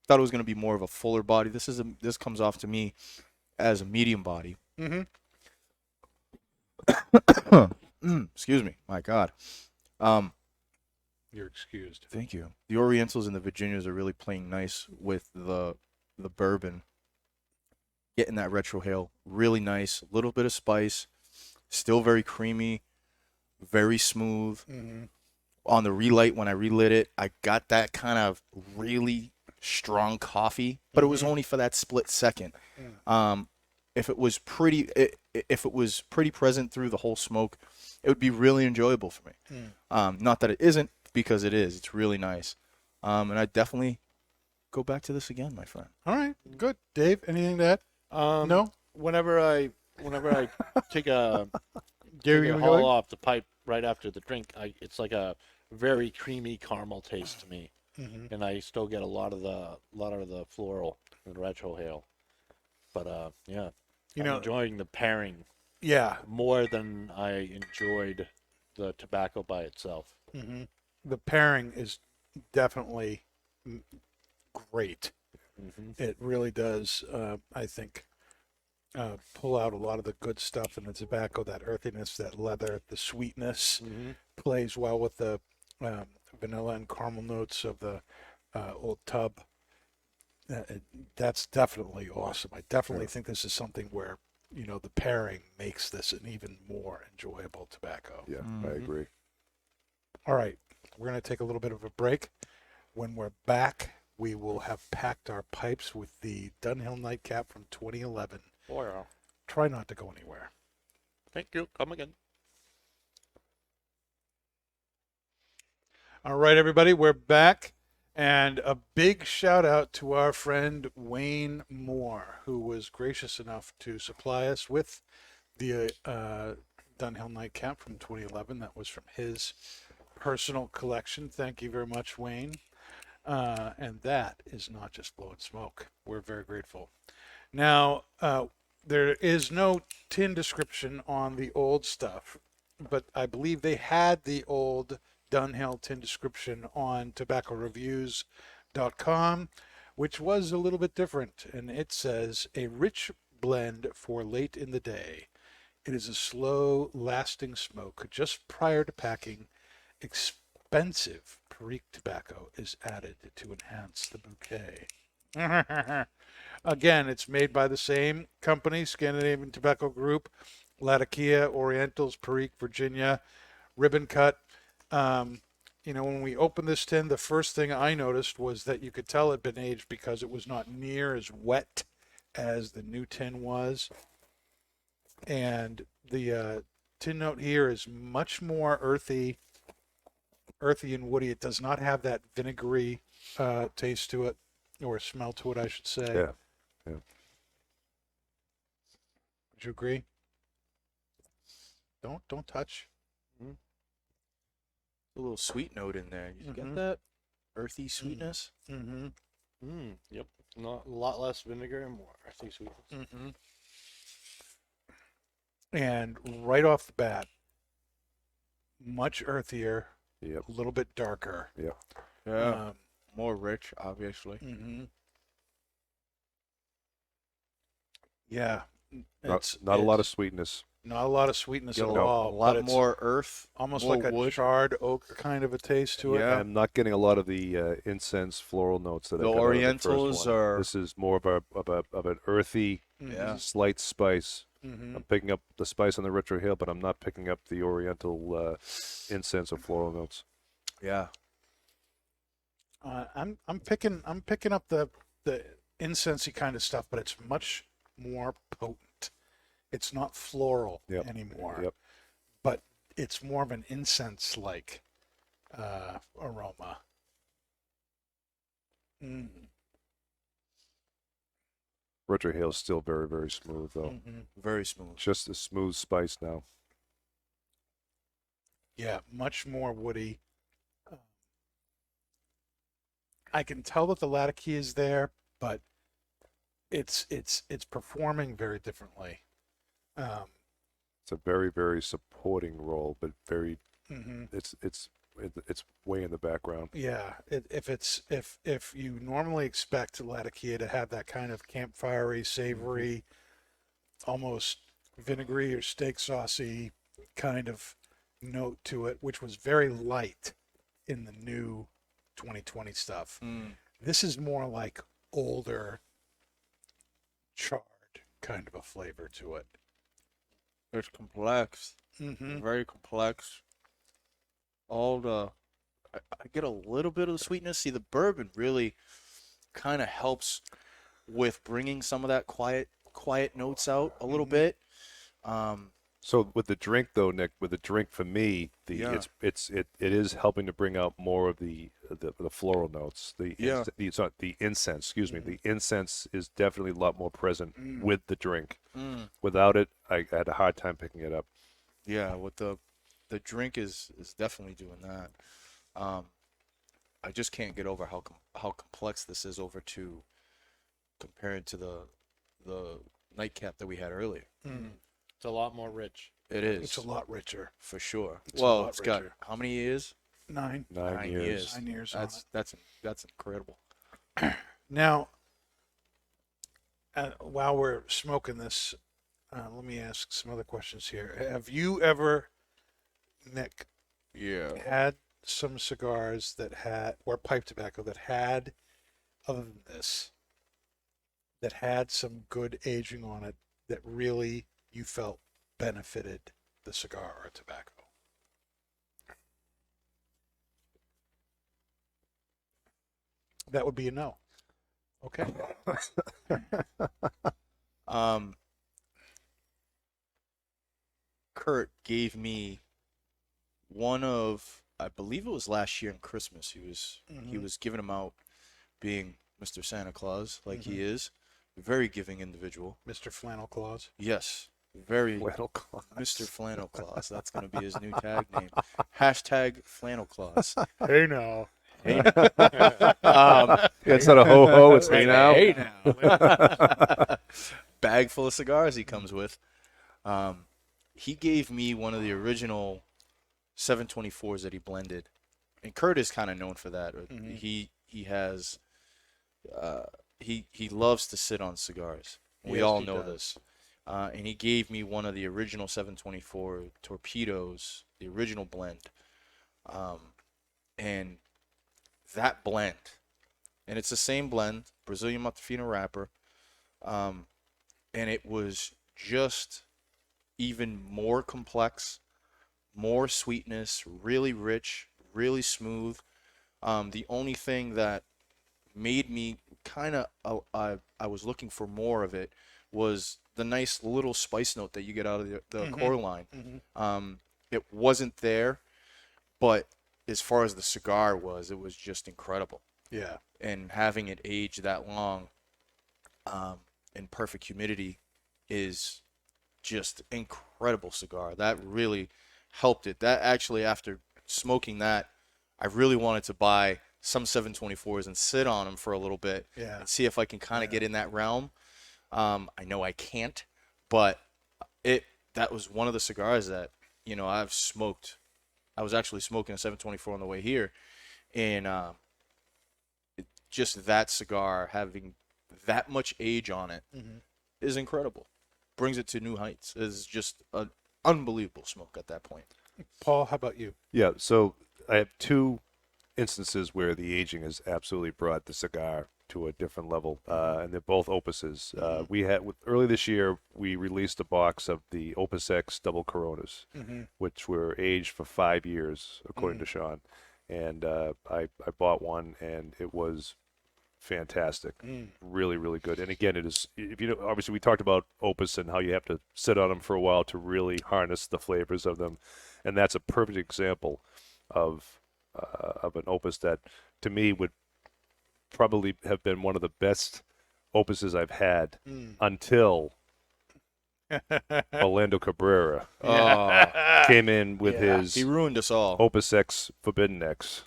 thought it was going to be more of a fuller body. This comes off to me as a medium body. Excuse me, my God. You're excused. Thank you. The Orientals and the Virginias are really playing nice with the bourbon. Getting that retrohale really nice. A little bit of spice. Still very creamy. Very smooth. On the relight, when I relit it, I got that kind of really strong coffee, but it was only for that split second. If it was pretty present through the whole smoke, it would be really enjoyable for me. Not that it isn't, because it is. It's really nice. And I definitely go back to this again, my friend. All right, good. Dave, anything to add? No? Whenever I take a Gary, take you a wanna haul go? off the pipe right after the drink, it's like a very creamy caramel taste to me, and I still get a lot of the floral and retrohale. But yeah, I'm enjoying the pairing Yeah. more than I enjoyed the tobacco by itself. The pairing is definitely great. It really does, I think, pull out a lot of the good stuff in the tobacco, that earthiness, that leather, the sweetness plays well with the vanilla and caramel notes of the old tub. That's definitely awesome. I definitely think this is something where, the pairing makes this an even more enjoyable tobacco. Yeah, I agree. All right, we're going to take a little bit of a break. When we're back, we will have packed our pipes with the Dunhill Nightcap from 2011. Oh yeah. Try not to go anywhere. Thank you. Come again. All right, everybody, we're back. And a big shout out to our friend Wayne Moore, who was gracious enough to supply us with the Dunhill Nightcap from 2011. That was from his personal collection. Thank you very much, Wayne. And that is not just blowing smoke. We're very grateful. Now, there is no tin description on the old stuff, but I believe they had the old Dunhill tin description on tobaccoreviews.com, which was a little bit different. And it says, a rich blend for late in the day. It is a slow, lasting smoke. Just prior to packing, expensive Perique tobacco is added to enhance the bouquet. Again, it's made by the same company, Scandinavian Tobacco Group, Latakia, Orientals, Perique, Virginia, Ribbon Cut. When we opened this tin, the first thing I noticed was that you could tell it had been aged because it was not near as wet as the new tin was. And the tin note here is much more earthy and woody. It does not have that vinegary taste to it, or smell to it, I should say. Yeah. Would you agree? Don't touch. A little sweet note in there. You Mhm. get that earthy sweetness? Mm-hmm. Yep. Not a lot less vinegar and more earthy sweetness. Mm-hmm. And right off the bat, much earthier, Yep. a little bit darker. Yep. Yeah. More rich, obviously. Mm-hmm. Yeah. Not a lot of sweetness. Not a lot of sweetness Get at a all. lot but it's more earth. almost more like a wood. charred oak kind of a taste to it. Yeah. I'm not getting a lot of the incense floral notes that The I got out of Orientals first one. are- This is more of an earthy, Yeah. slight spice. Mm-hmm. I'm picking up the spice on the Retro Hill, but I'm not picking up the Oriental incense or floral notes. Yeah. I'm picking up the incensey kind of stuff, but it's much more potent. It's not floral Yep. anymore. Yep. But it's more of an incense-like aroma. Retro Hill's still very, very smooth, though. Mm-hmm. Very smooth. Just a smooth spice now. Yeah, much more woody. I can tell that the Latakia is there, but it's performing very differently. It's a very, very supporting role, but very Mm-hmm. it's way in the background. Yeah, if you normally expect Latakia to have that kind of campfirey, savory, almost vinegary or steak saucy kind of note to it, which was very light in the new 2020 stuff. This is more like older, charred kind of a flavor to it. It's complex. Mm-hmm. Very complex. I get a little bit of the sweetness. See, the bourbon really kind of helps with bringing some of that quiet notes out a little bit. So with the drink though, Nick, with the drink for me, Yeah. it is helping to bring out more of the floral notes. Yeah. The incense, excuse me. The incense is definitely a lot more present with the drink. Without it, I had a hard time picking it up. Yeah, with the drink is definitely doing that. I just can't get over how complex this is compared to the nightcap that we had earlier. It's a lot more rich. It is. It's a lot richer. for sure. It's a Well, lot it's got richer. how many years? 9. 9 years. 9 years on That's it. that's incredible. Now, while we're smoking this, let me ask some other questions here. Have you ever, Nick, Yeah. had some cigars that had, or pipe tobacco that had, other than this, that had some good aging on it that really you felt benefited the cigar or tobacco? That would be a no. Okay. Kurt gave me one of I believe it was last year in Christmas. He was giving them out, being Mr. Santa Claus like he is, very giving individual. Mr. Flannel Claus. Yes, very Flannel Claus. Mr. Flannel Claus. That's going to be his new tag name. Hashtag Flannel Claus. Hey now. Hey, It's not a ho ho. It's hey now. Hey now. Bag full of cigars he comes with. He gave me one of the original 724s that he blended, and Kurt is kind of known for that. He has he loves to sit on cigars. We Yes, all he know does. this. And he gave me one of the original 724 torpedoes, the original blend. And that blend, and it's the same blend, Brazilian Matafina wrapper, and it was just even more complex, more sweetness, really rich, really smooth. The only thing that made me kind of, I was looking for more of it, was the nice little spice note that you get out of the core line. It wasn't there, but as far as the cigar was, it was just incredible. Yeah. And having it age that long in perfect humidity is just incredible cigar. That really helped it. That actually, after smoking that, I really wanted to buy some 724s and sit on them for a little bit and see if I can kind of get in that realm. I know I can't, but that was one of the cigars that, I've smoked. I was actually smoking a 724 on the way here, and just that cigar having that much age on it is incredible. Brings it to new heights. It's just an unbelievable smoke at that point. Paul, how about you? Yeah, so I have two instances where the aging has absolutely brought the cigar to a different level, and they're both Opuses. We had early this year we released a box of the Opus X Double Coronas, which were aged for 5 years, according to Sean, and I bought one, and it was fantastic, really, really good. And again, it is, if you know, obviously we talked about Opus and how you have to sit on them for a while to really harness the flavors of them, and that's a perfect example of an Opus that to me would probably have been one of the best Opuses I've had until Orlando Cabrera came in with his He ruined us all. Opus X Forbidden X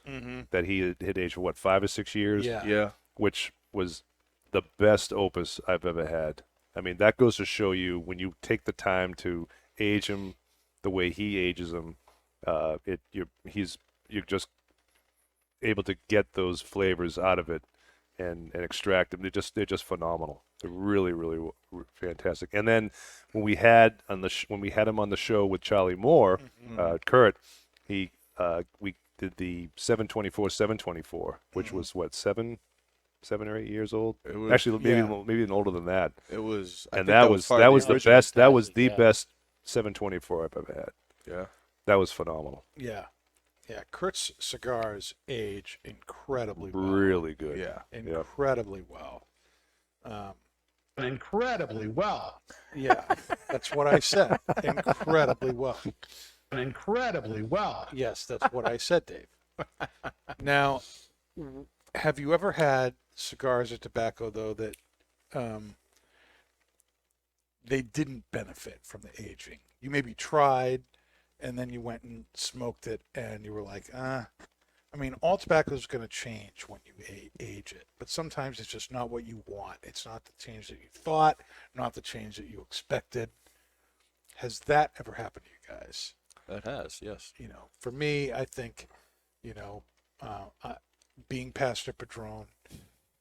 that he had aged for what, 5 or 6 years, Yeah. which was the best Opus I've ever had. I mean, that goes to show you when you take the time to age them the way he ages them, you're just able to get those flavors out of it and extract them. They're just phenomenal. They're really, really fantastic. And then when we had him on the show with Charlie Moore, Kurt, we did the 724, which was what, 7 or 8 years old. It was, Actually, maybe even older than that. It was, And that was the best. That was the best 724 I've ever had. Yeah. That was phenomenal. Yeah. Yeah. Kurt's cigars age incredibly well. Really good. Yeah. Incredibly well. Incredibly well. Yeah. That's what I said. Incredibly well. Incredibly well. Yes, that's what I said, Dave. Now, have you ever had cigars or tobacco, though, that they didn't benefit from the aging? You maybe tried, and then you went and smoked it, and you were like, I mean, all tobacco is going to change when you age it, but sometimes it's just not what you want. It's not the change that you thought, not the change that you expected. Has that ever happened to you guys? That has, yes. For me, I think, being Pastor Padron,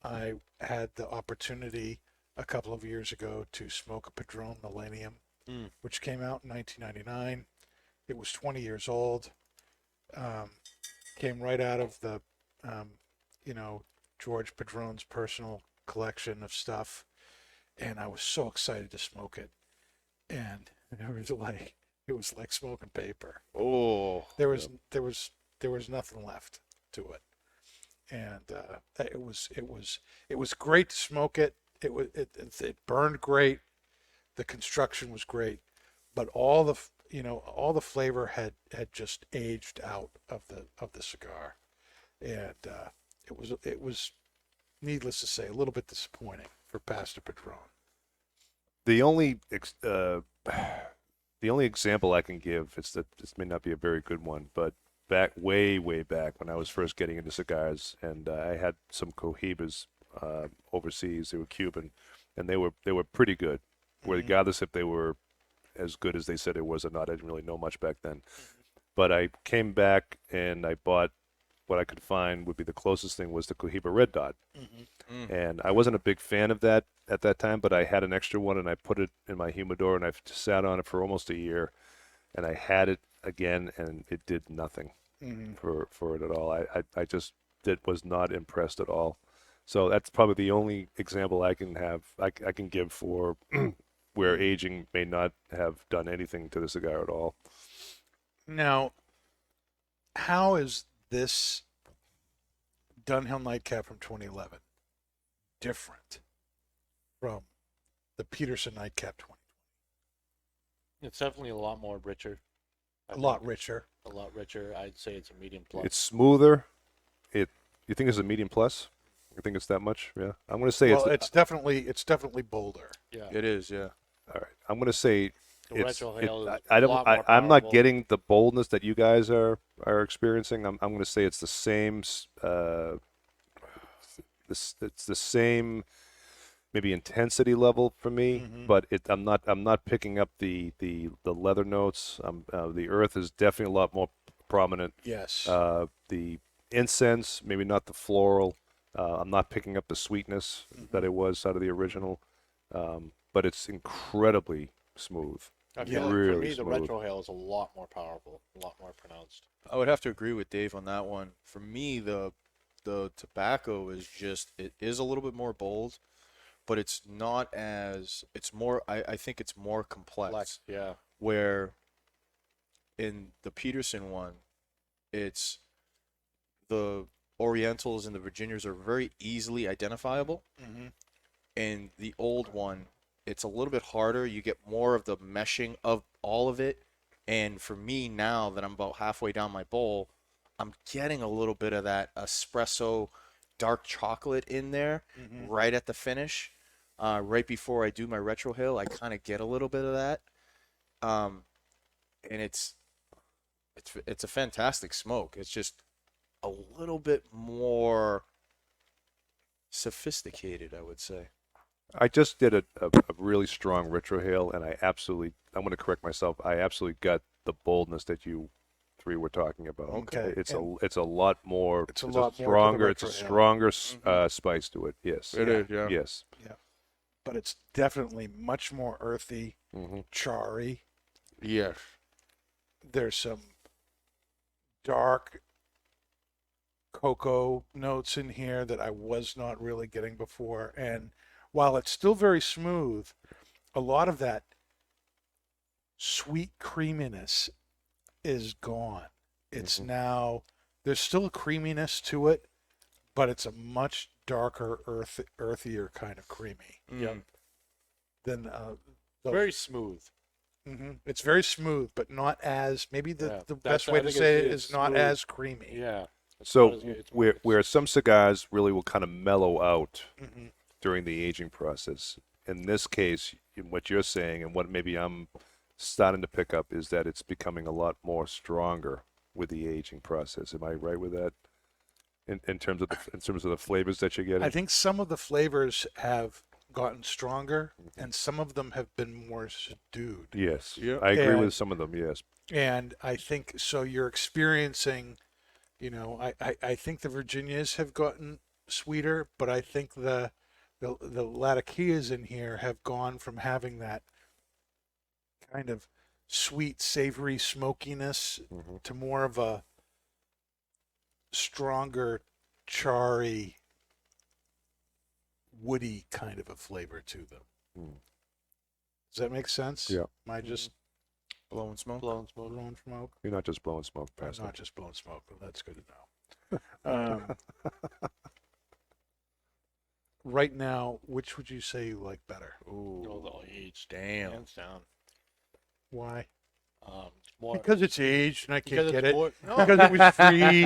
I had the opportunity a couple of years ago to smoke a Padron Millennium, which came out in 1999. It was 20 years old. Came right out of the, George Padron's personal collection of stuff, and I was so excited to smoke it, and it was like smoking paper. Oh. There was nothing left to it, and it was great to smoke it. It burned great. The construction was great, but all the flavor had just aged out of the cigar, and it was needless to say a little bit disappointing for Pastor Padron. The only the only example I can give is that this may not be a very good one, but way back when I was first getting into cigars, and I had some Cohibas overseas. They were Cuban, and they were pretty good, regardless if they were as good as they said it was or not. I didn't really know much back then, but I came back and I bought what I could find would be the closest thing was the Cohiba Red Dot, and I wasn't a big fan of that at that time, but I had an extra one and I put it in my humidor and I sat on it for almost a year, and I had it again and it did nothing for it at all. I just was not impressed at all. So that's probably the only example I can give for where aging may not have done anything to the cigar at all. Now, how is this Dunhill Nightcap from 2011 different from the Peterson Nightcap 2020? It's definitely a lot more richer. A lot richer. A lot richer. I'd say it's a medium plus. It's smoother. You think it's a medium plus? You think it's that much? Yeah. I'm going to say Well, it's definitely bolder. Yeah. It is, yeah. all right. I'm going to say The it's. retrohale is I a don't. lot more I'm not powerful. getting the boldness that you guys are experiencing. I'm going to say it's the same. It's the same, maybe intensity level for me, but I'm not picking up the leather notes. The earth is definitely a lot more prominent. Yes. The incense, maybe not the floral. I'm not picking up the sweetness that it was out of the original, but it's incredibly smooth. I feel like really for me, smooth. the retrohale is a lot more powerful, a lot more pronounced. I would have to agree with Dave on that one. For me, the tobacco is just, it is a little bit more bold, but it's not as, it's more, I think it's more complex. Yeah. Where in the Peterson one, it's the Orientals and the Virginias are very easily identifiable. And the old one, it's a little bit harder. You get more of the meshing of all of it. And for me, now that I'm about halfway down my bowl, I'm getting a little bit of that espresso dark chocolate in there right at the finish. Right before I do my retrohale, I kind of get a little bit of that. And it's a fantastic smoke. It's just a little bit more sophisticated, I would say. I just did a really strong retrohale, and I'm going to correct myself. I absolutely got the boldness that you three were talking about. Okay. It's And it's a lot more. it's a lot more to the stronger. It's a retrohale. stronger spice to it. Yes. It is, yeah. Yes. but it's definitely much more earthy, charry. Yes. There's some dark cocoa notes in here that I was not really getting before. And while it's still very smooth, a lot of that sweet creaminess is gone. It's now, there's still a creaminess to it, but it's a much darker, earthier kind of creamy Yeah. than Very smooth. It's very smooth, but not as, maybe the Yeah, best I way to think say it it's is not smooth. as creamy. Yeah. So where some cigars really will kind of mellow out during the aging process, in this case, in what you're saying and what maybe I'm starting to pick up is that it's becoming a lot more stronger with the aging process. Am I right with that? In terms of the flavors that you're getting? I think some of the flavors have gotten stronger, and some of them have been more subdued. Yes. Yeah. I agree And- with some of them, yes. And I think so. You're experiencing, I think the Virginias have gotten sweeter, but I think the Latakias in here have gone from having that kind of sweet, savory smokiness to more of a stronger, charry, woody kind of a flavor to them. Does that make sense? Yeah. Am I just Blowing smoke. Blowing smoke. blowing smoke? You're not just blowing smoke I'm past not it. just blowing smoke, but that's good to know. Right now, which would you say you like better? Ooh. Oh, the age. Damn. Hands down. Why? It's more Because it's aged and I can't because get it's it. more, no, Because it was free.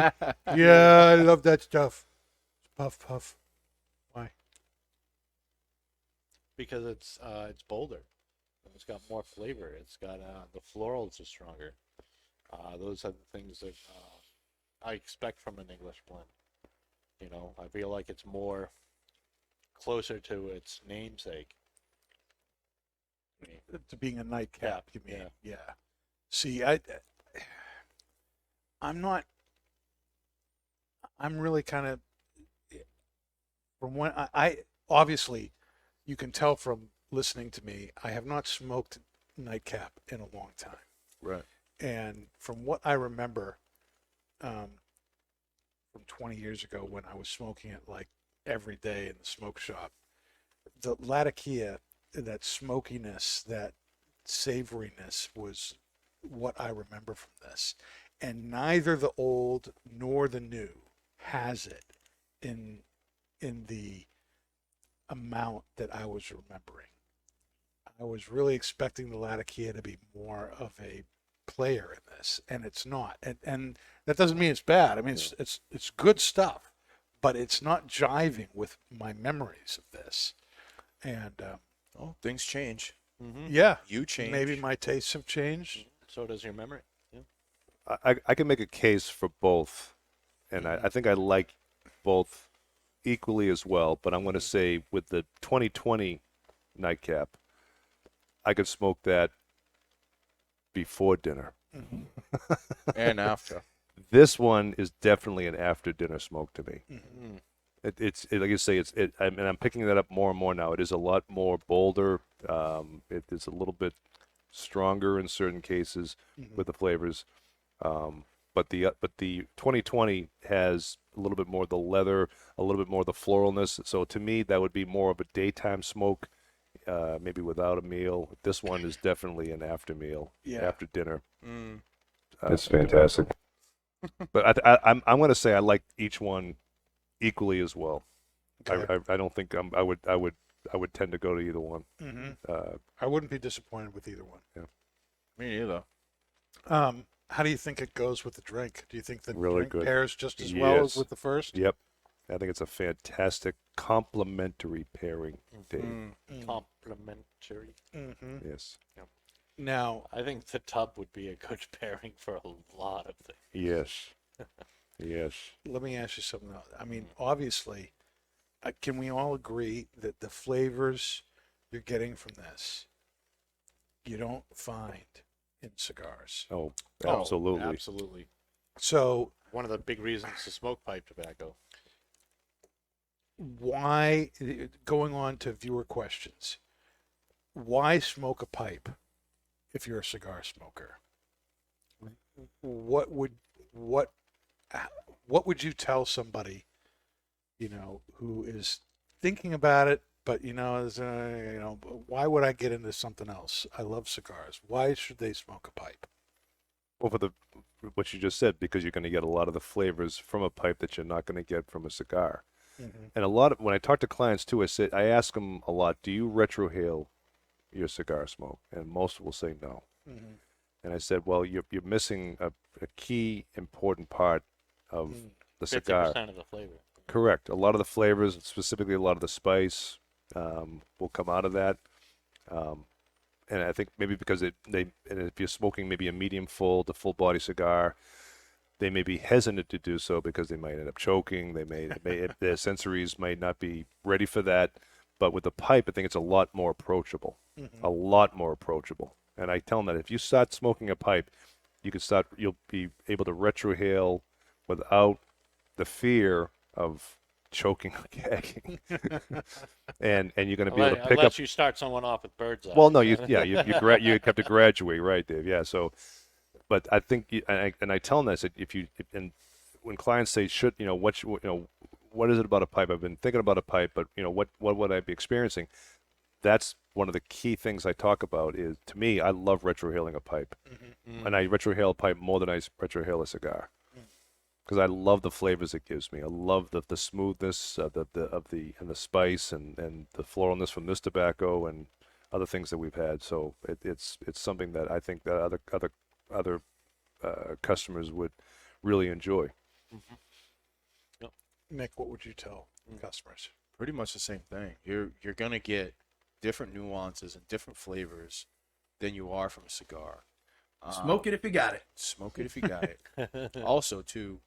Yeah, I love that stuff. Puff, puff. Why? because it's bolder. It's got more flavor. It's got the florals are stronger. Those are the things that I expect from an English blend. You know, I feel like it's more closer to its namesake. To being a nightcap, Yeah, you mean? yeah. Yeah. See, I'm not. I'm really kind of from when I obviously you can tell from listening to me, I have not smoked nightcap in a long time. Right. And from what I remember, from 20 years ago when I was smoking it like every day in the smoke shop, the Latakia, that smokiness, that savoriness was what I remember from this. And neither the old nor the new has it in the amount that I was remembering. I was really expecting the Latakia to be more of a player in this, and it's not. And that doesn't mean it's bad. I mean, it's good stuff, but it's not jiving with my memories of this. And Oh, things change. yeah, You change. maybe my tastes have changed. So does your memory. Yeah. I can make a case for both, and I think I like both equally as well. But I'm going to say with the 2020 nightcap, I could smoke that before dinner. And after. This one is definitely an after dinner smoke to me. Mm. It's like you say, and I'm picking that up more and more now. It is a lot more bolder. It is a little bit stronger in certain cases with the flavors. But the 2020 has a little bit more of the leather, a little bit more of the floralness. So to me, that would be more of a daytime smoke, maybe without a meal. This one is definitely an after meal, Yeah. after dinner. It's fantastic. But I'm going to say I like each one equally as well. Okay. I don't think I would tend to go to either one. I wouldn't be disappointed with either one. Me neither. How do you think it goes with the drink? Do you think the Really drink good. pairs just as well as Yes. with the first? Yep. I think it's a fantastic complementary pairing, Dave. Complementary. Mm-hmm. Yes. Now, I think the tub would be a good pairing for a lot of things. Yes. Yes. let me ask you something else. I mean, obviously, can we all agree that the flavors you're getting from this, you don't find in cigars? Oh, Oh, absolutely. absolutely. So One of the big reasons to smoke pipe tobacco. why, going on to viewer questions, why smoke a pipe if you're a cigar smoker? What would you tell somebody, who is thinking about it, but why would I get into something else? I love cigars. Why should they smoke a pipe? Well, for what you just said, because you're going to get a lot of the flavors from a pipe that you're not going to get from a cigar. And when I talk to clients too, I ask them a lot, do you retrohale your cigar smoke? And most will say no. And I said, well, you're missing a key important part of the cigar. 50% of the flavor. Correct. A lot of the flavors, specifically a lot of the spice, will come out of that. And I think maybe because and if you're smoking maybe a medium full to full body cigar, they may be hesitant to do so because they might end up choking. Their sensories might not be ready for that. But with the pipe, I think it's a lot more approachable. A lot more approachable. And I tell them that if you start smoking a pipe, you'll be able to retrohale without the fear of choking or gagging. and you're going to be able to pick up. Unless you start someone off with bird's eye. Well, no, you have to graduate, right, Dave? Yeah. So, but I think, and I tell them that, I said, when clients say, what is it about a pipe? I've been thinking about a pipe, but what would I be experiencing? That's one of the key things I talk about. Is, to me, I love retrohaling a pipe, and I retrohale a pipe more than I retrohale a cigar, because I love the flavors it gives me. I love the smoothness and the spice and the floralness from this tobacco and other things that we've had. So it's something that I think that other other customers would really enjoy. Nick, what would you tell customers? Pretty much the same thing. You're gonna get different nuances and different flavors than you are from a cigar. Smoke it if you got it. Smoke it if you got it. Also, too,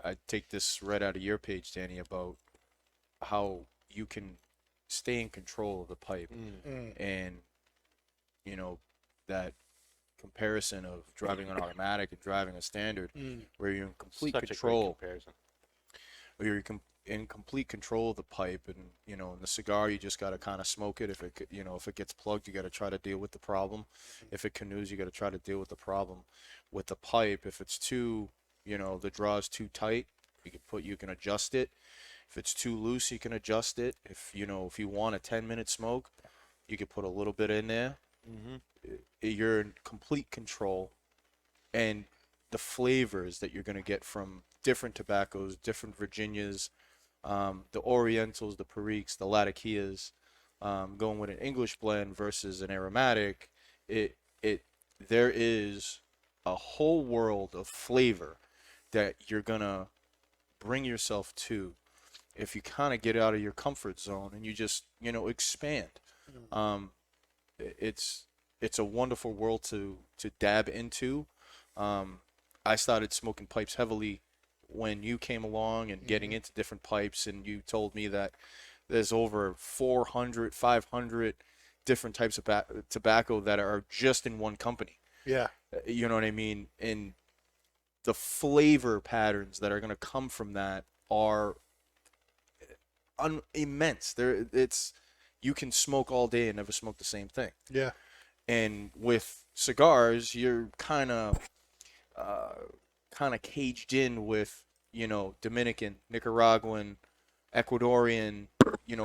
I take this right out of your page, Danny, about how you can stay in control of the pipe, and that comparison of driving an automatic and driving a standard, where you're in complete Such a great control. comparison. Where you're in complete control of the pipe, and in the cigar you just got to kind of smoke it. If it gets plugged, you got to try to deal with the problem. If it canoes, you got to try to deal with the problem. With the pipe, if it's too the draw is too tight, you can adjust it. If it's too loose, you can adjust it. If you want a 10-minute smoke, you could put a little bit in there. You're in complete control, and the flavors that you're going to get from different tobaccos, different Virginias, the Orientals, the Periques, the Latakias, going with an English blend versus an aromatic, there is a whole world of flavor that you're gonna bring yourself to if you kind of get out of your comfort zone and you just expand. It's a wonderful world to dab into. I started smoking pipes heavily when you came along and getting into different pipes, and you told me that there's over 400, 500 different types of tobacco that are just in one company. Yeah. You know what I mean? And the flavor patterns that are going to come from that are immense. You can smoke all day and never smoke the same thing. Yeah. And with cigars, you're kind of caged in with Dominican, Nicaraguan, Ecuadorian,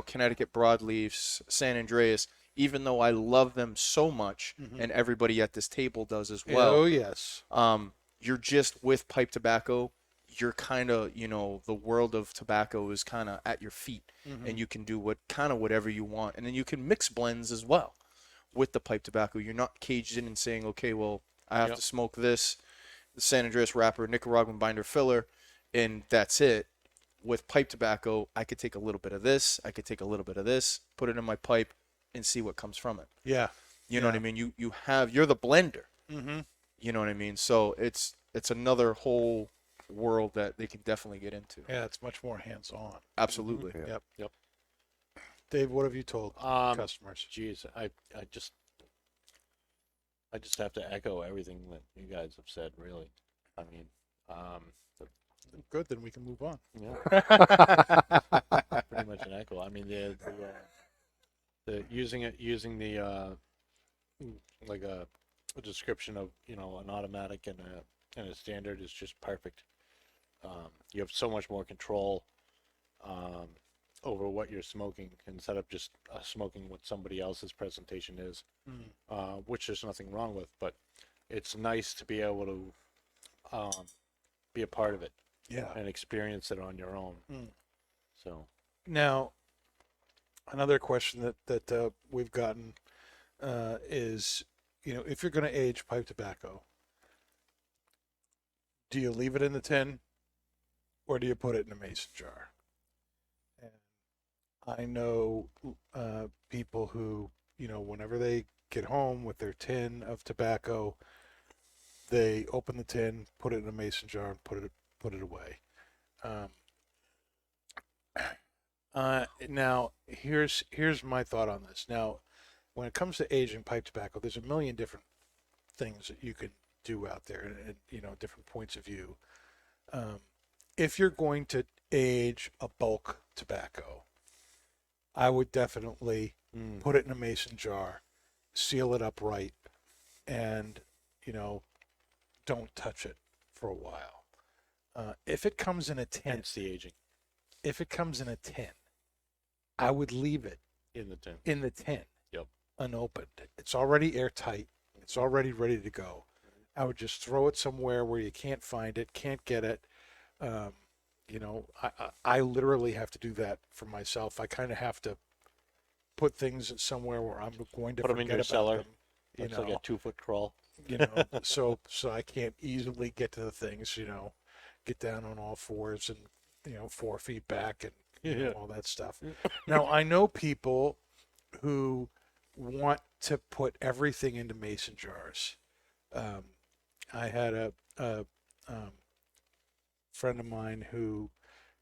Connecticut broadleafs, San Andreas. Even though I love them so much, and everybody at this table does as well. Oh yes. You're just with pipe tobacco. You're kind of the world of tobacco is kind of at your feet, and you can do whatever you want, and then you can mix blends as well with the pipe tobacco. You're not caged in and saying, okay, well, I have to smoke this, the San Andreas wrapper, Nicaraguan binder filler, and that's it. With pipe tobacco, I could take a little bit of this, I could take a little bit of this, put it in my pipe, and see what comes from it. Yeah. You know what I mean? You're the blender. You know what I mean? So it's another whole world that they can definitely get into. Yeah, it's much more hands-on. Absolutely. Yep. Dave, what have you told customers? Geez, I just have to echo everything that you guys have said. Really, I mean, Good, then we can move on. yeah, pretty much an echo. I mean, the using the like a description of an automatic and a standard is just perfect. You have so much more control over what you're smoking instead of just smoking what somebody else's presentation is, which there's nothing wrong with, but it's nice to be able to be a part of it and experience it on your own. So Now, another question that we've gotten is, if you're going to age pipe tobacco, do you leave it in the tin or do you put it in a mason jar? And I know people who, whenever they get home with their tin of tobacco, they open the tin, put it in a mason jar, and put it away. Now, here's my thought on this. Now, when it comes to aging pipe tobacco, there's a million different things that you can do out there, and different points of view. If you're going to age a bulk tobacco, I would definitely put it in a mason jar, seal it up right, and don't touch it for a while. If it comes in a tin, hence the aging I would leave it in the tin. in the tin, Yep. unopened. It's already airtight. It's already ready to go. I would just throw it somewhere where you can't find it, can't get it. I literally have to do that for myself. I kind of have to put things somewhere where I'm going to Put 'em in forget your about cellar. them. You It's know, like a 2-foot crawl. so I can't easily get to the things, get down on all fours and 4 feet back and all that stuff. Now I know people who want to put everything into mason jars. I had a friend of mine who,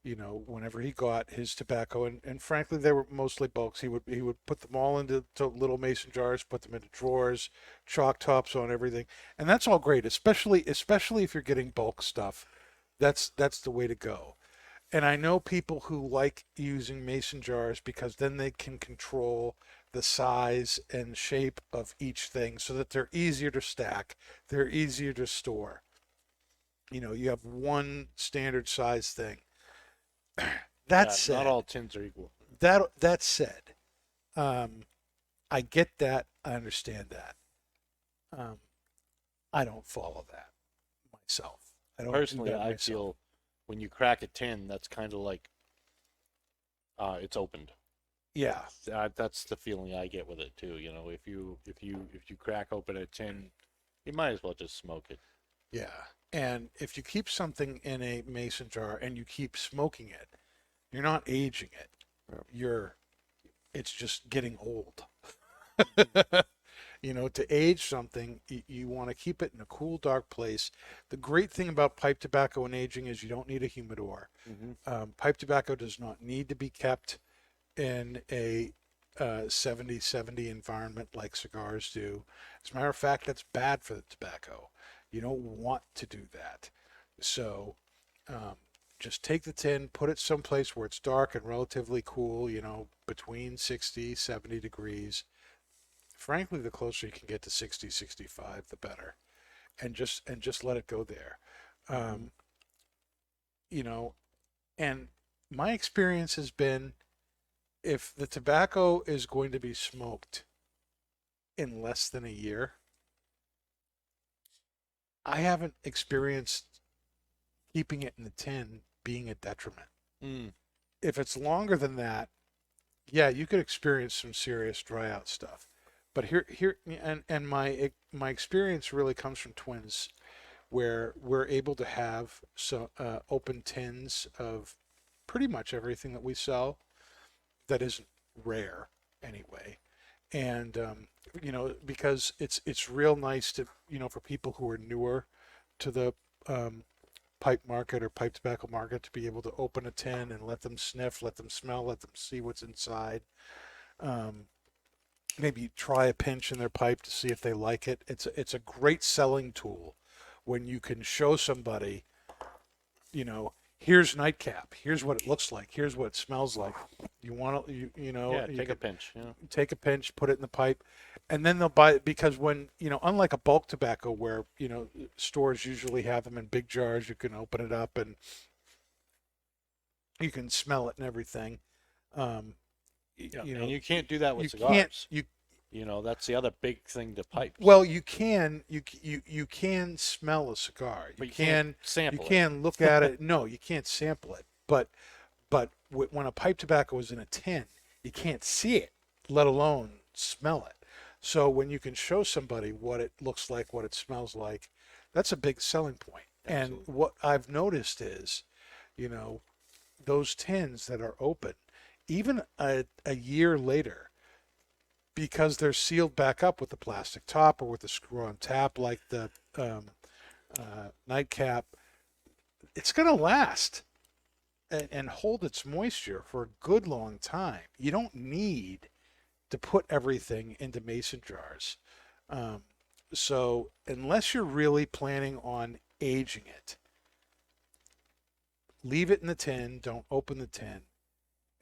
whenever he got his tobacco, and frankly they were mostly bulks, he would put them all into little mason jars, put them into drawers, chalk tops on everything, and that's all great, especially if you're getting bulk stuff. That's the way to go. And I know people who like using mason jars because then they can control the size and shape of each thing so that they're easier to stack, they're easier to store. You have one standard size thing. That said, not all tins are equal. that said, I get that. I understand that. I don't follow that myself. I don't do Personally, that I myself. feel when you crack a tin, that's kind of like it's opened. Yeah. That's the feeling I get with it too. If you crack open a tin, you might as well just smoke it. Yeah. And if you keep something in a mason jar and you keep smoking it, you're not aging it. It's just getting old. To age something, you want to keep it in a cool, dark place. The great thing about pipe tobacco and aging is you don't need a humidor. Pipe tobacco does not need to be kept in a 70-70 environment like cigars do. As a matter of fact, that's bad for the tobacco. You don't want to do that. So just take the tin, put it someplace where it's dark and relatively cool, between 60, 70 degrees. Frankly, the closer you can get to 60, 65, the better. And just let it go there. And my experience has been, if the tobacco is going to be smoked in less than a year, I haven't experienced keeping it in the tin being a detriment. If it's longer than that, yeah, you could experience some serious dry out stuff. But and my experience really comes from Twins, where we're able to have open tins of pretty much everything that we sell. That isn't rare anyway. And because it's real nice to for people who are newer to the pipe market or pipe tobacco market to be able to open a tin and let them sniff, let them smell, let them see what's inside. Maybe try a pinch in their pipe to see if they like it. It's a great selling tool when you can show somebody, here's Nightcap, here's what it looks like, here's what it smells like. You want to, Take a pinch. Take a pinch, put it in the pipe, and then they'll buy it, because when, unlike a bulk tobacco where, stores usually have them in big jars, you can open it up and you can smell it and everything. And you can't do that with cigars. That's the other big thing to pipes. Well, you can smell a cigar. But you can't sample You it. can look at it. No, you can't sample it. But when a pipe tobacco is in a tin, you can't see it, let alone smell it. So when you can show somebody what it looks like, what it smells like, that's a big selling point. Absolutely. And what I've noticed is, those tins that are open, even a year later, because they're sealed back up with a plastic top or with a screw-on tap like the Nightcap, it's going to last and hold its moisture for a good long time. You don't need to put everything into mason jars. So unless you're really planning on aging it, leave it in the tin, don't open the tin,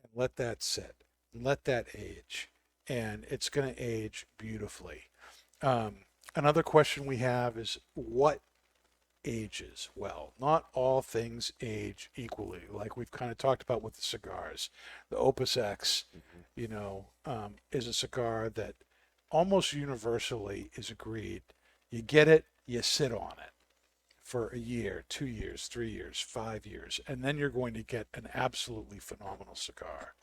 and let that sit, and let that age. And it's going to age beautifully. Another question we have is, what ages well? Not all things age equally, like we've kind of talked about with the cigars. The Opus X, is a cigar that almost universally is agreed. You get it, you sit on it for a year, 2 years, 3 years, 5 years, and then you're going to get an absolutely phenomenal cigar.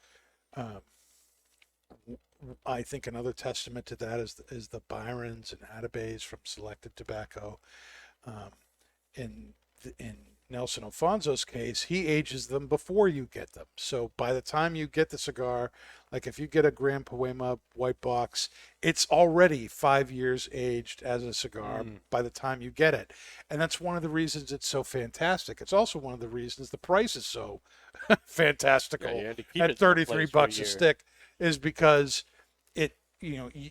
I think another testament to that is the Byrons and Atabays from Selected Tobacco. In Nelson Alfonso's case, he ages them before you get them. So by the time you get the cigar, like if you get a Gran Poema white box, it's already 5 years aged as a cigar by the time you get it. And that's one of the reasons it's so fantastic. It's also one of the reasons the price is so fantastical Yeah, you had to keep at it someplace 33 for a bucks a year. stick, is because it,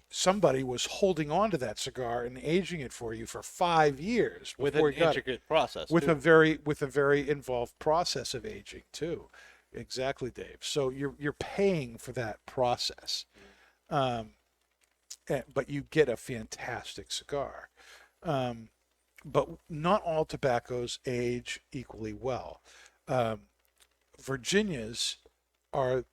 somebody was holding on to that cigar and aging it for you for 5 years With before an you got it. intricate process. With too. a very involved process of aging too. Exactly, Dave. So you're paying for that process, but you get a fantastic cigar. But not all tobaccos age equally well. Virginias are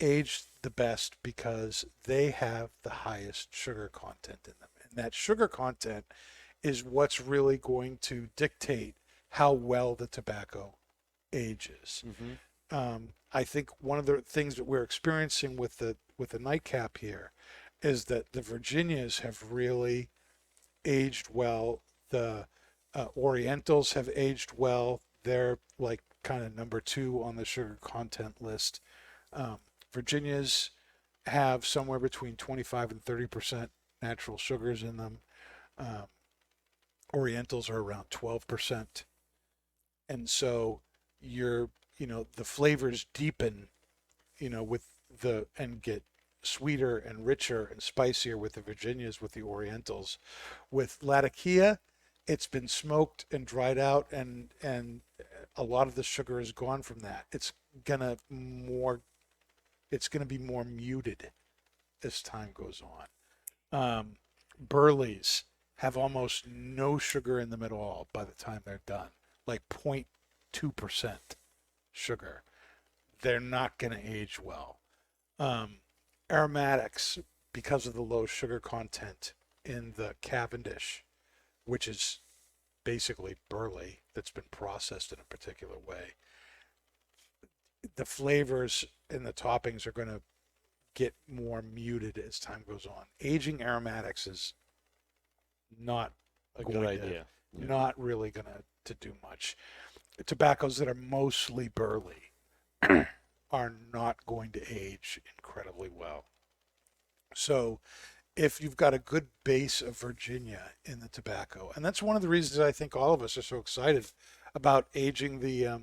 aged the best because they have the highest sugar content in them. And that sugar content is what's really going to dictate how well the tobacco ages. I think one of the things that we're experiencing with the nightcap here is that the Virginias have really aged well. The Orientals have aged well. They're like kind of number 2 on the sugar content list. Virginias have somewhere between 25 and 30% natural sugars in them. Orientals are around 12%. And so the flavors deepen, and get sweeter and richer and spicier with the Virginias, with the Orientals. With Latakia, it's been smoked and dried out, and a lot of the sugar is gone from that. It's gonna be more muted as time goes on. Burleys have almost no sugar in them at all by the time they're done, like 0.2% sugar. They're not going to age well. Aromatics, because of the low sugar content in the Cavendish, which is basically burley that's been processed in a particular way, the flavors and the toppings are going to get more muted as time goes on. Aging aromatics is not a good idea. Not really going to do much. Tobaccos that are mostly burley are not going to age incredibly well. So if you've got a good base of Virginia in the tobacco, and that's one of the reasons I think all of us are so excited about aging the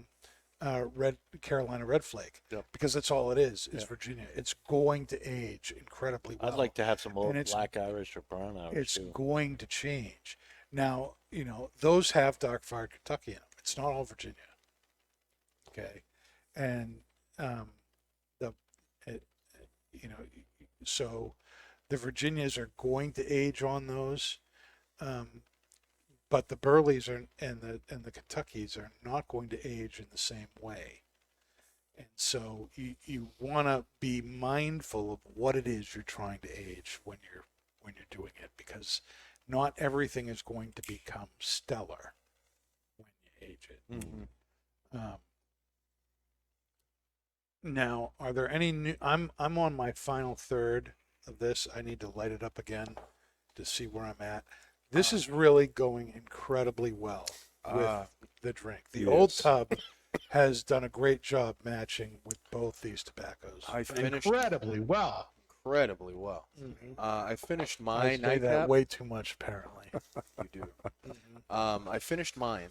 Carolina Red Flake, because that's all it is Virginia. It's going to age incredibly well. I'd like to have some old And it's- black Irish or brown Irish It's too. going to change. Now, those have dark fired Kentucky in them. It's not all Virginia. Okay. And so the Virginias are going to age on those, but the Burleys and the Kentuckys are not going to age in the same way. And so you want to be mindful of what it is you're trying to age when you're doing it, because not everything is going to become stellar when you age it. Now, are there any new? I'm on my final third of this. I need to light it up again to see where I'm at. This is really going incredibly well with the drink. The Old Tub has done a great job matching with both these tobaccos. I finished Incredibly well. incredibly well. I finished I my say that nightcap. way too much, apparently. You do. I finished mine.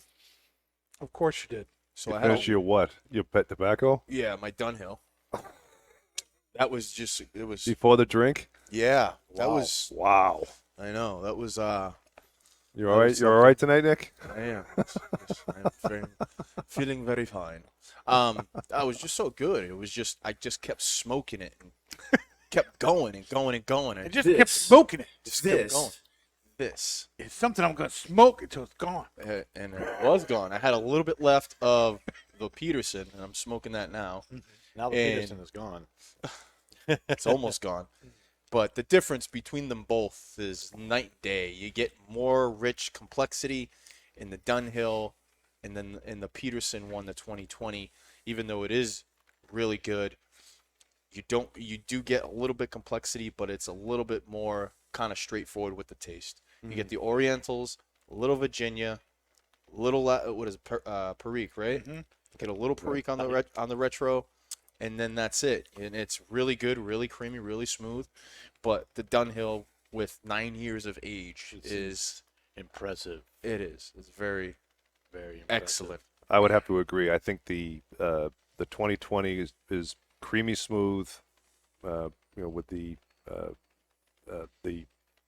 Of course you did. So You I had finish your what? Your pet tobacco? yeah, my Dunhill. That was just it was Before the drink? yeah. That was Wow. I know that was You all right? You all right tonight, Nick? I am. Yes, I am feeling very fine. I was just so good. It was just I just kept smoking it and kept going and going and going. And I just kept smoking it. just kept going. This It's something I'm going to smoke until it's gone. and it was gone. I had a little bit left of the Peterson, and I'm smoking that now. Now the And- Peterson is gone. It's almost gone. But the difference between them both is night and day. You get more rich complexity in the Dunhill, and then in the Peterson one, the 2020. Even though it is really good, you do get a little bit complexity, but it's a little bit more kind of straightforward with the taste. You get the Orientals, a little Virginia, little what is it, Perique, right? Get a little Perique on the retro, and then that's it. And it's really good, really creamy, really smooth. But the Dunhill with 9 years of age is Impressive. it is. It's very Very impressive. excellent. I would have to agree. I think the 2020 is creamy smooth, with the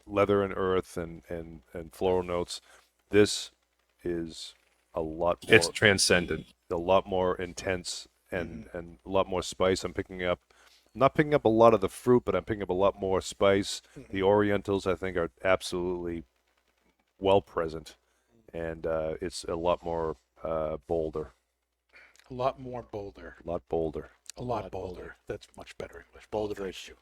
leather and earth and floral notes. This is a lot more. It's transcendent. A lot more intense and a lot more spice. I'm not picking up a lot of the fruit, but I'm picking up a lot more spice. The Orientals, I think, are absolutely well present, and it's a lot more bolder. A lot more bolder. A lot bolder. A lot bolder. That's much better English. Bolderish.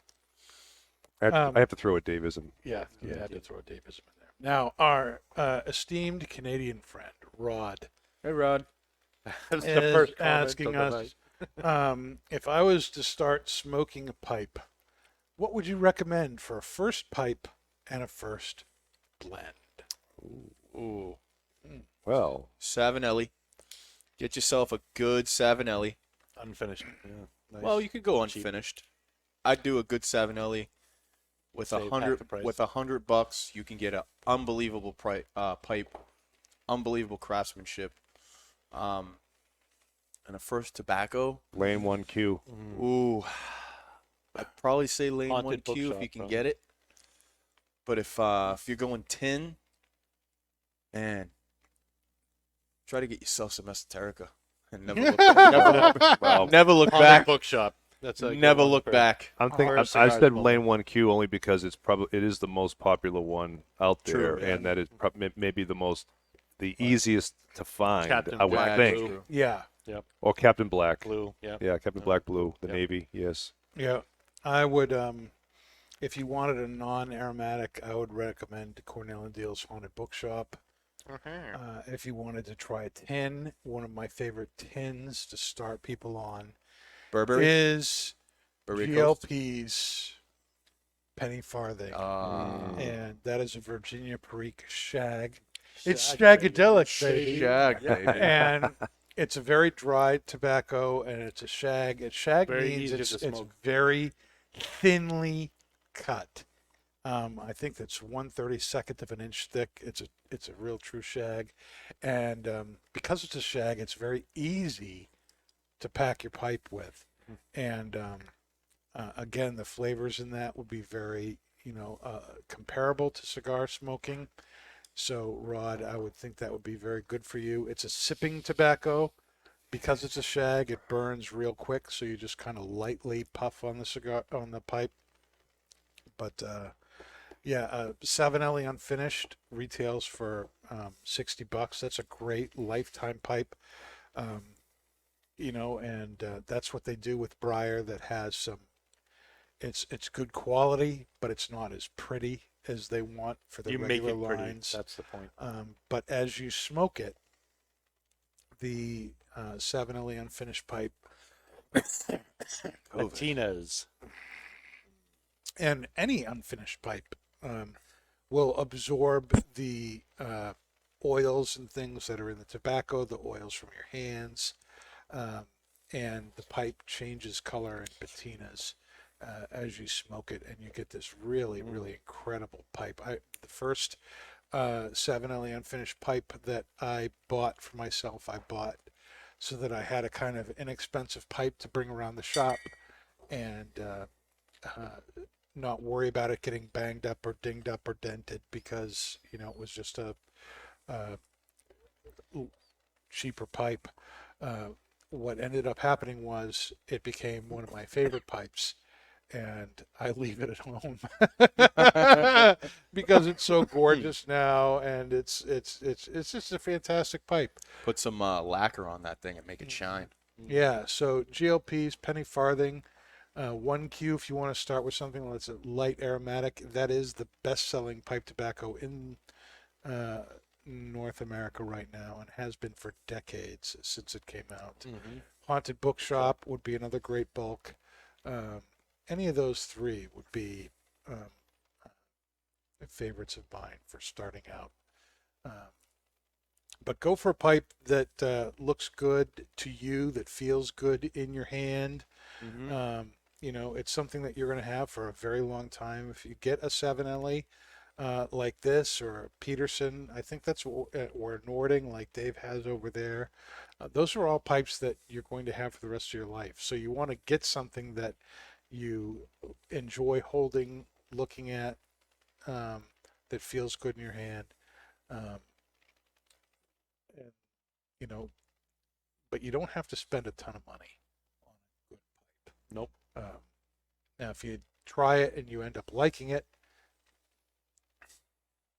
I have to throw a Davism. Yeah, you had to throw a Davis in there. Now, our esteemed Canadian friend, Rod, Hey, Rod. That's is asking of the us night. if I was to start smoking a pipe, what would you recommend for a first pipe and a first blend? Ooh. Well, Savinelli. Get yourself a good Savinelli. Unfinished. Yeah. Nice. Well, you could go Cheap. unfinished. I'd do a good Savinelli with Save half the price. $100. You can get an unbelievable pipe, unbelievable craftsmanship, and a first tobacco. Lane 1Q. Ooh, I'd probably say Lane Haunted 1Q if Bookshop, you can probably. get it. But if you're going tin, man, try to get yourself some Esoterica and never look, never look Haunted back. Bookshop. That's a good Never one look for- back. I'm thinking. First I cigars said moment. Lane 1Q only because it is the most popular one out there, True, yeah. and that is maybe the easiest to find. Captain I would Black think, Blue. Yeah, or Captain Black. Blue. Yeah. Yeah, Captain Black Blue, the Yep. Navy. Yes. yeah. I would, if you wanted a non-aromatic, I would recommend Cornell and Deal's Haunted Bookshop. If you wanted to try a tin, one of my favorite tins to start people on Burberry. is Burberry Coast. GLP's Penny Farthing. Ah. And that is a Virginia Perique shag. It's Shag, baby. shagadelic, baby. Shag, baby. And it's a very dry tobacco, and it's a shag. And shag Very means easy to it's smoke. very thinly cut. I think that's 1/32 of an inch thick. It's a real true shag, and because it's a shag, it's very easy to pack your pipe with. And again, the flavors in that would be very comparable to cigar smoking. So, Rod, I would think that would be very good for you. It's a sipping tobacco. Because it's a shag, it burns real quick, so you just kind of lightly puff on the pipe. But Savinelli unfinished retails for $60. That's a great lifetime pipe. And that's what they do with Briar. That has some. It's good quality, but it's not as pretty as they want for the You make regular it pretty. lines. That's the point. But as you smoke it, the Savinelli unfinished pipe Latinas. and any unfinished pipe will absorb the oils and things that are in the tobacco, the oils from your hands, and the pipe changes color in patinas as you smoke it, and you get this really, really incredible pipe. The first Savinelli unfinished pipe that I bought for myself, I bought so that I had a kind of inexpensive pipe to bring around the shop and not worry about it getting banged up or dinged up or dented, because it was just a cheaper pipe. What ended up happening was it became one of my favorite pipes, and I leave it at home because it's so gorgeous now, and it's just a fantastic pipe. Put some lacquer on that thing and make it shine. Yeah, so GLP's Penny Farthing, 1Q if you want to start with something that's a light aromatic. That is the best-selling pipe tobacco in North America right now, and has been for decades since it came out. Haunted Bookshop would be another great bulk. any of those three would be favorites of mine for starting out. But go for a pipe that looks good to you, that feels good in your hand. You know, it's something that you're going to have for a very long time. If you get a 7LE like this, or a Peterson, I think that's, or Nording like Dave has over there, those are all pipes that you're going to have for the rest of your life. So you want to get something that you enjoy holding, looking at, that feels good in your hand. And, you know, but you don't have to spend a ton of money on a good pipe. Nope. Now, if you try it and you end up liking it,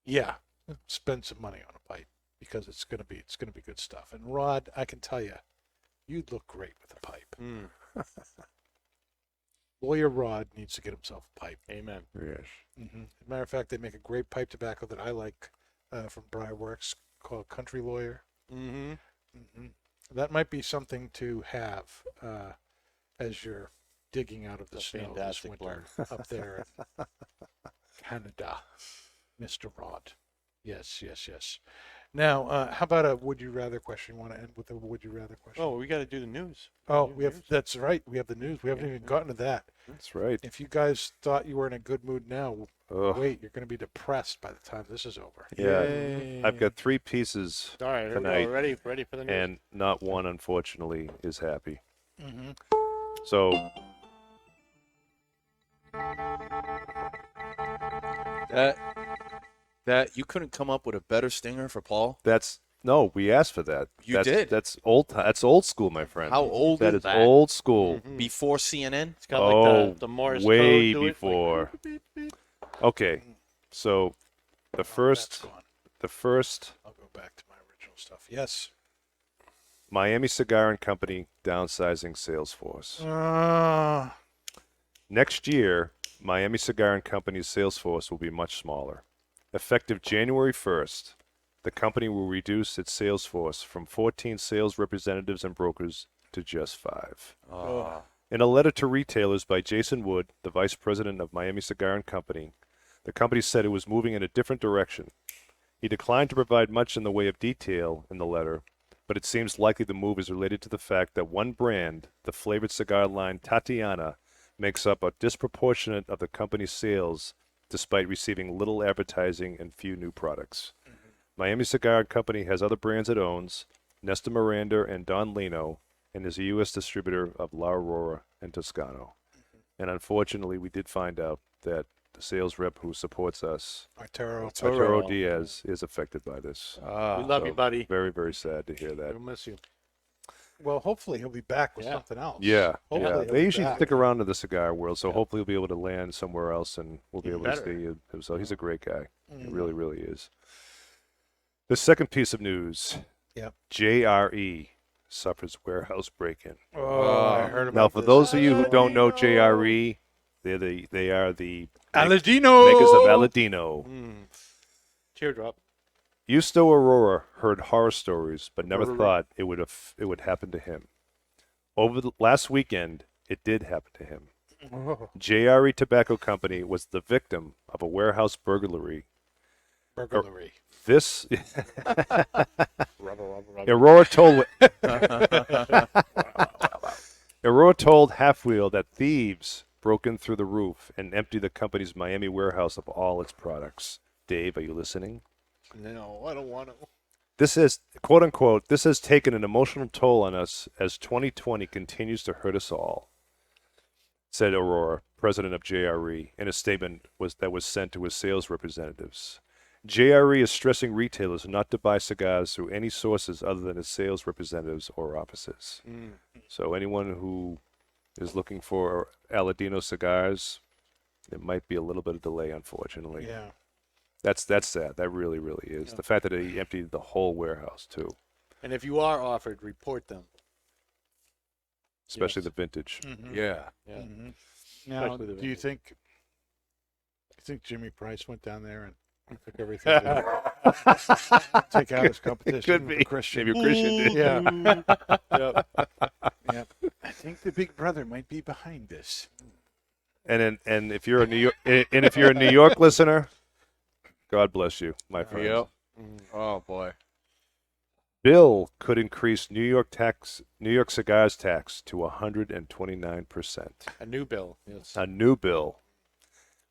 yeah, spend some money on a pipe, because it's gonna be good stuff. And Rod, I can tell you, you'd look great with a pipe. Lawyer Rod needs to get himself a pipe. Amen. Yes. As a matter of fact, they make a great pipe tobacco that I like from Briarworks called Country Lawyer. That might be something to have as you're digging out of the It's a snow this fantastic winter up there in Canada, Mr. Rod. Yes. Now, how about a would you rather question? You want to end with a would you rather question? Oh, we got to do the news. Oh, that's right. We have the news. We haven't even gotten to that. That's right. If you guys thought you were in a good mood now, Ugh. wait, you're going to be depressed by the time this is over. Yeah. I've got 3 pieces All right, here we tonight, go. Ready for the news. and not one, unfortunately, is happy. Mm-hmm. So That you couldn't come up with a better stinger for Paul? no, we asked for that. You did? That's old. That's old school, my friend. How old That is is that? old school. Before CNN? It's got Oh, like the Morse way code to it, like, before. beep, beep, beep. Okay, so the first I'll go back to my original stuff. Yes. Miami Cigar and Company downsizing sales force. Next year, Miami Cigar and Company's sales force will be much smaller. Effective January 1st, the company will reduce its sales force from 14 sales representatives and brokers to just 5. In a letter to retailers by Jason Wood, the vice president of Miami Cigar and Company, the company said it was moving in a different direction. He declined to provide much in the way of detail in the letter, but it seems likely the move is related to the fact that one brand, the flavored cigar line Tatiana, makes up a disproportionate of the company's sales despite receiving little advertising and few new products. Miami Cigar Company has other brands it owns, Nesta Miranda and Don Lino, and is a U.S. distributor of La Aurora and Toscano. And unfortunately, we did find out that the sales rep who supports us, Arturo Diaz, is affected by this. We love you, buddy. Very, very sad to hear that. We'll miss you. Well, hopefully he'll be back with Yeah. something else. Yeah, Hopefully yeah. he'll They be usually back. stick around to the cigar world, so hopefully he'll be able to land somewhere else, and we'll be Even able to better. see him. So he's a great guy. He Mm-hmm. really, really is. The second piece of news. Yep. JRE suffers warehouse break-in. Oh, I heard about Now, for this. those of you who don't know JRE, they are the Aladino. makers of Aladino. Teardrop. Justo Aurora heard horror stories, but never thought it would happen to him. Over the last weekend, it did happen to him. JRE Tobacco Company was the victim of a warehouse burglary. Burglary. This Aurora told Aurora told Half Wheel that thieves broke in through the roof and emptied the company's Miami warehouse of all its products. Dave, are you listening? No, I don't want to. This is, quote unquote, this has taken an emotional toll on us as 2020 continues to hurt us all, said Aurora, president of JRE, in a statement that was sent to his sales representatives. JRE is stressing retailers not to buy cigars through any sources other than its sales representatives or offices. So anyone who is looking for Aladino cigars, it might be a little bit of delay, unfortunately. Yeah. That's sad. That really, really is. The fact that he emptied the whole warehouse, too, And if you are offered, report them. especially Yes. the vintage. Yeah. Yeah. Now, Especially the do you vintage. think Jimmy Price went down there and took everything to take out his competition? Could with be. Christian. Maybe Christian did. Yeah. Yep. Yep. I think the big brother might be behind this. And if you're a New York and if you're a New York listener, God bless you, my friend. Yep. Oh boy. Bill could increase New York cigars tax to 129%. A new bill. Yes. A new bill.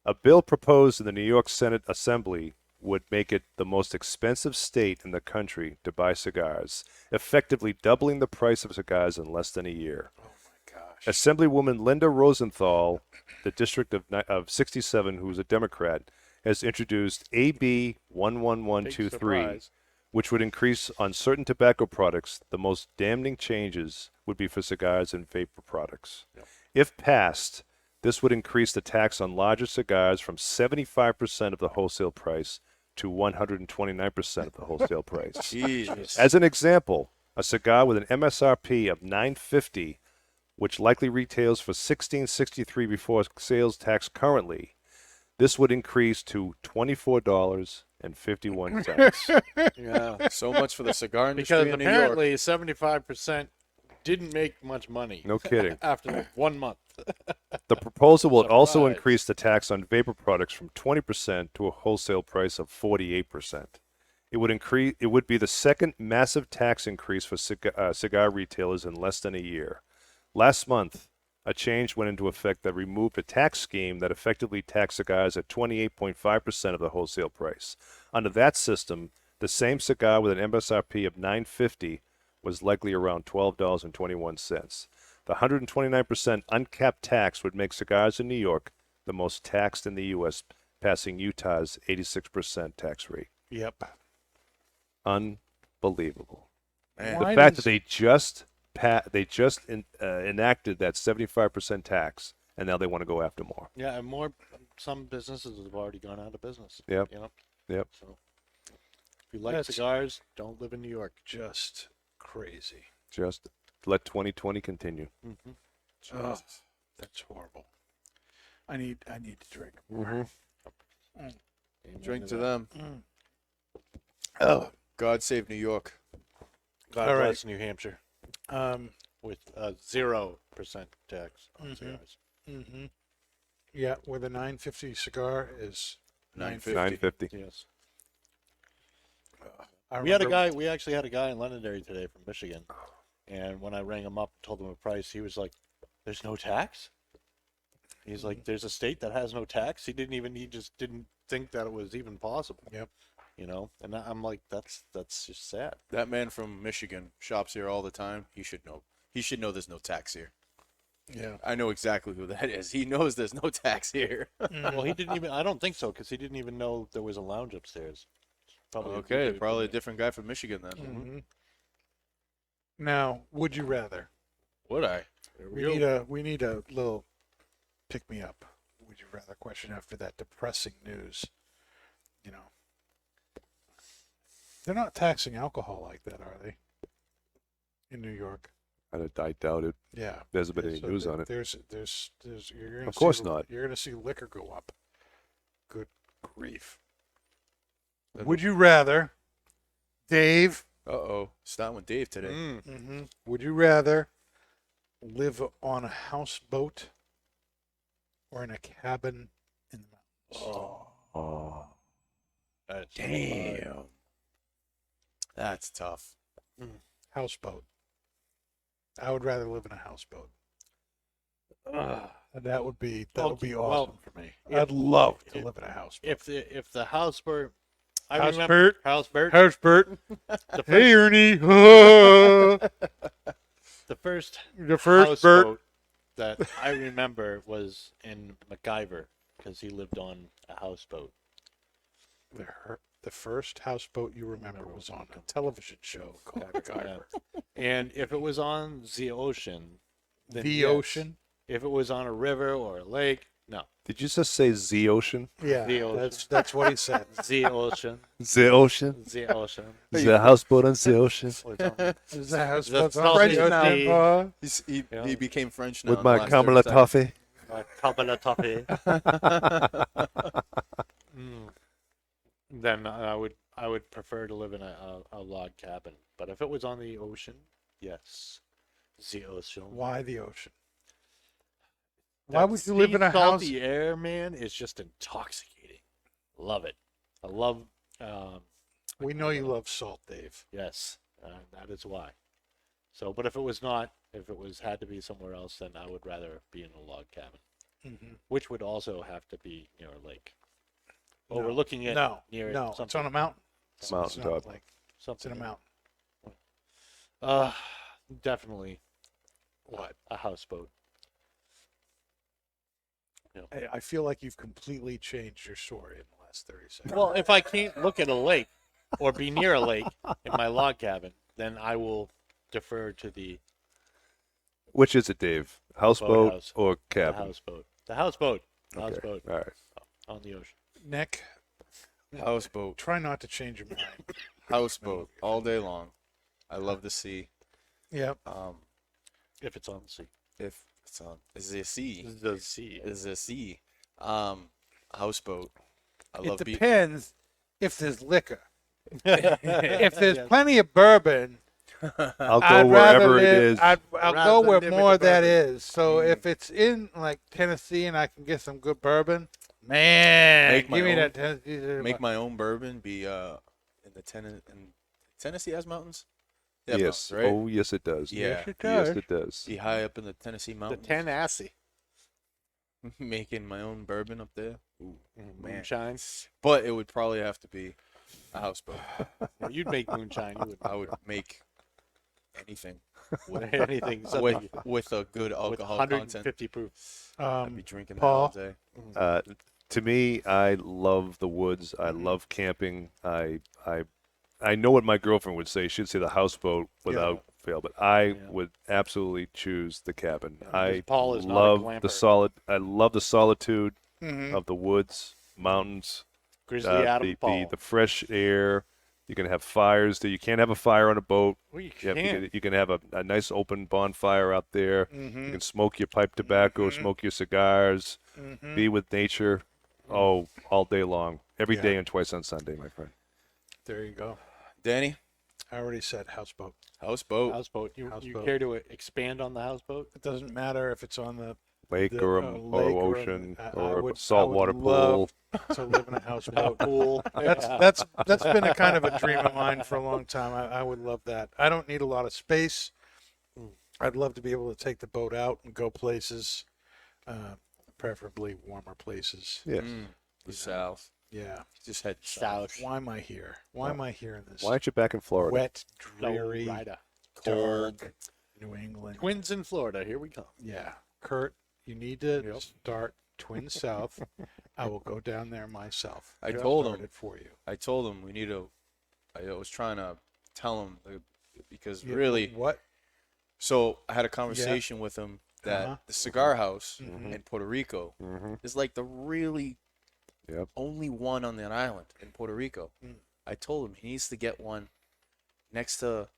A bill proposed in the New York Senate Assembly would make it the most expensive state in the country to buy cigars, effectively doubling the price of cigars in less than a year. Oh my gosh. Assemblywoman Linda Rosenthal, the district of 67, who's a Democrat, has introduced AB 11123, surprise. which would increase on certain tobacco products. The most damning changes would be for cigars and vapor products. Yep. If passed, this would increase the tax on larger cigars from 75% of the wholesale price to 129% of the wholesale price. Jesus. As an example, a cigar with an MSRP of $9.50, which likely retails for $16.63 before sales tax currently, this would increase to $24.51. Yeah. So much for the cigar industry Because in New York. apparently 75% didn't make much money. No kidding. After 1 month. The proposal would also Surprise. increase the tax on vapor products from 20% to a wholesale price of 48%. It would be the second massive tax increase for cigar retailers in less than a year. Last month, a change went into effect that removed a tax scheme that effectively taxed cigars at 28.5% of the wholesale price. Under that system, the same cigar with an MSRP of $9.50 was likely around $12.21. The 129% uncapped tax would make cigars in New York the most taxed in the U.S., passing Utah's 86% tax rate. Yep. Unbelievable. Man. Why The fact does- that they just enacted that 75% tax, and now they want to go after more. Yeah, and some businesses have already gone out of business. Yep. You know? Yep. So if you like That's- cigars, don't live in New York. Just crazy. Just let 2020 continue. Mm-hmm. Ugh, that's horrible. I need to drink more. Drink to them. Oh, God save New York. God All right. bless New Hampshire with 0% tax on cigars. mm-hmm. Yeah, where the 950 cigar is 950. $9.50. Yes. I We remember- actually had a guy in Londonderry today from Michigan. And when I rang him up and told him a price, he was like, "There's no tax?" He's like, "There's a state that has no tax?" He just didn't think that it was even possible. Yep. You know? And I'm like, that's just sad. That man from Michigan shops here all the time. He should know. He should know there's no tax here. Yeah. I know exactly who that is. He knows there's no tax here. Well, he didn't even, I don't think so, because he didn't even know there was a lounge upstairs. Probably a Okay, DJ probably a from different guy from Michigan then. Mhm. Now, would you rather? Would I? We need a little pick me up. Would you rather question after that depressing news? You know, they're not taxing alcohol like that, are they? In New York. I doubt it. Yeah. There hasn't been any So news on it. There's you're gonna Of course see, not. You're gonna see liquor go up. Good grief. Would you rather, Dave? Uh-oh. Starting with Dave today. Mm-hmm. Would you rather live on a houseboat or in a cabin in the mountains? Oh, That's Damn. That's tough. Houseboat. I would rather live in a houseboat. That would be awesome well, for me. if- I'd love to if- live in a houseboat. if the houseboat, I Houseboat. remember houseboat. Houseboat. The Hey, first, Ernie. the first The first bird. houseboat that I remember was in MacGyver because he lived on a houseboat. The first houseboat you remember was on a television show called MacGyver. And if it was on the ocean, then The yes. ocean. If it was on a river or a lake, no. did you just say Z Ocean? Yeah, The ocean. that's what he said. The ocean, Z Ocean? the ocean. The houseboat on the ocean. Was on- Is that houseboat That's on French the now. ocean, Pa? Yeah. He became French now. With in the my last Kamala 30 seconds. toffee. Couple of toffee. Then I would prefer to live in a log cabin. But if it was on the ocean, yes, the ocean. Why the ocean? Why would you live in a house? Salty air, man, is just intoxicating. Love it. I love. We know you love salt, Dave. Yes, that is why. So, but if it was not, if it was had to be somewhere else, then I would rather be in a log cabin, which would also have to be near a lake, overlooking it. No, near no, it's something. on a mountain. Mountaintop. It's not like it's Something in a mountain. Definitely What? a houseboat. I feel like you've completely changed your story in the last 30 seconds. Well, if I can't look at a lake or be near a lake in my log cabin, then I will defer to the Which is it, Dave? Houseboat Boathouse. or the cabin? houseboat. The houseboat. The Okay. houseboat All right. on the ocean. Nick, Houseboat. try not to change your mind. Houseboat all day long. I love the sea. Yep. If it's on the sea. If it's on, is it a sea? The sea. Is it a sea? Houseboat. I It love depends if there's liquor. If there's plenty of bourbon, I'll go I'd rather wherever it live. is. I'll Rather go than where live with more the that bourbon. is. So if it's in like Tennessee and I can get some good bourbon, man, Make my give me own- that Tennessee. Make my own bourbon. Be in Tennessee has mountains. They have Yes. mountains, right? Oh, yes, it does. Yeah. it Yes, does. it does. Be high up in the Tennessee The mountains. Tennessee. Making my own bourbon up there. Ooh, man. Moonshine. But it would probably have to be a houseboat. You'd make moonshine. You would I would make anything anything. Something with a good with alcohol 150 content. proof. I'd be drinking that Paul? all day. To me, I love the woods. I love camping. I know what my girlfriend would say. She'd say the houseboat without fail, but I would absolutely choose the cabin. I Paul is not a love glamper. the solid. I love the solitude Mm-hmm. of the woods, mountains, Grizzly Adam Paul. the fresh air. You can have fires. You can't have a fire on a boat. Well, you You, can. you can have a nice open bonfire out there. Mm-hmm. You can smoke your pipe tobacco, smoke your cigars, be with nature. Oh, all day long, every Yeah. day and twice on Sunday, my friend. There you go. Danny, I already said houseboat. houseboat. Houseboat. You Houseboat. care to expand on the houseboat? It doesn't matter if it's on the Lake The, or, lake or ocean I or would- saltwater I would love pool. to live in a houseboat. Pool. That's been a kind of a dream of mine for a long time. I would love that. I don't need a lot of space. I'd love to be able to take the boat out and go places, preferably warmer places. Yes. The South. Yeah. Just head South. Why am I here? Why am I here in this Why aren't you back in Florida? wet, dreary, Florida. dark New England? Twins in Florida. Here we come. Yeah. Kurt, you need to start Twin South. I will go down there myself. I I'll told start him. it for you. I told him we need to. I was trying to tell him because Yeah, really. what? So I had a conversation with him that Uh-huh. the cigar house Mhm. in Puerto Rico Mm-hmm. is like the really Yep. only one on that island in Puerto Rico. Mm. I told him he needs to get one next to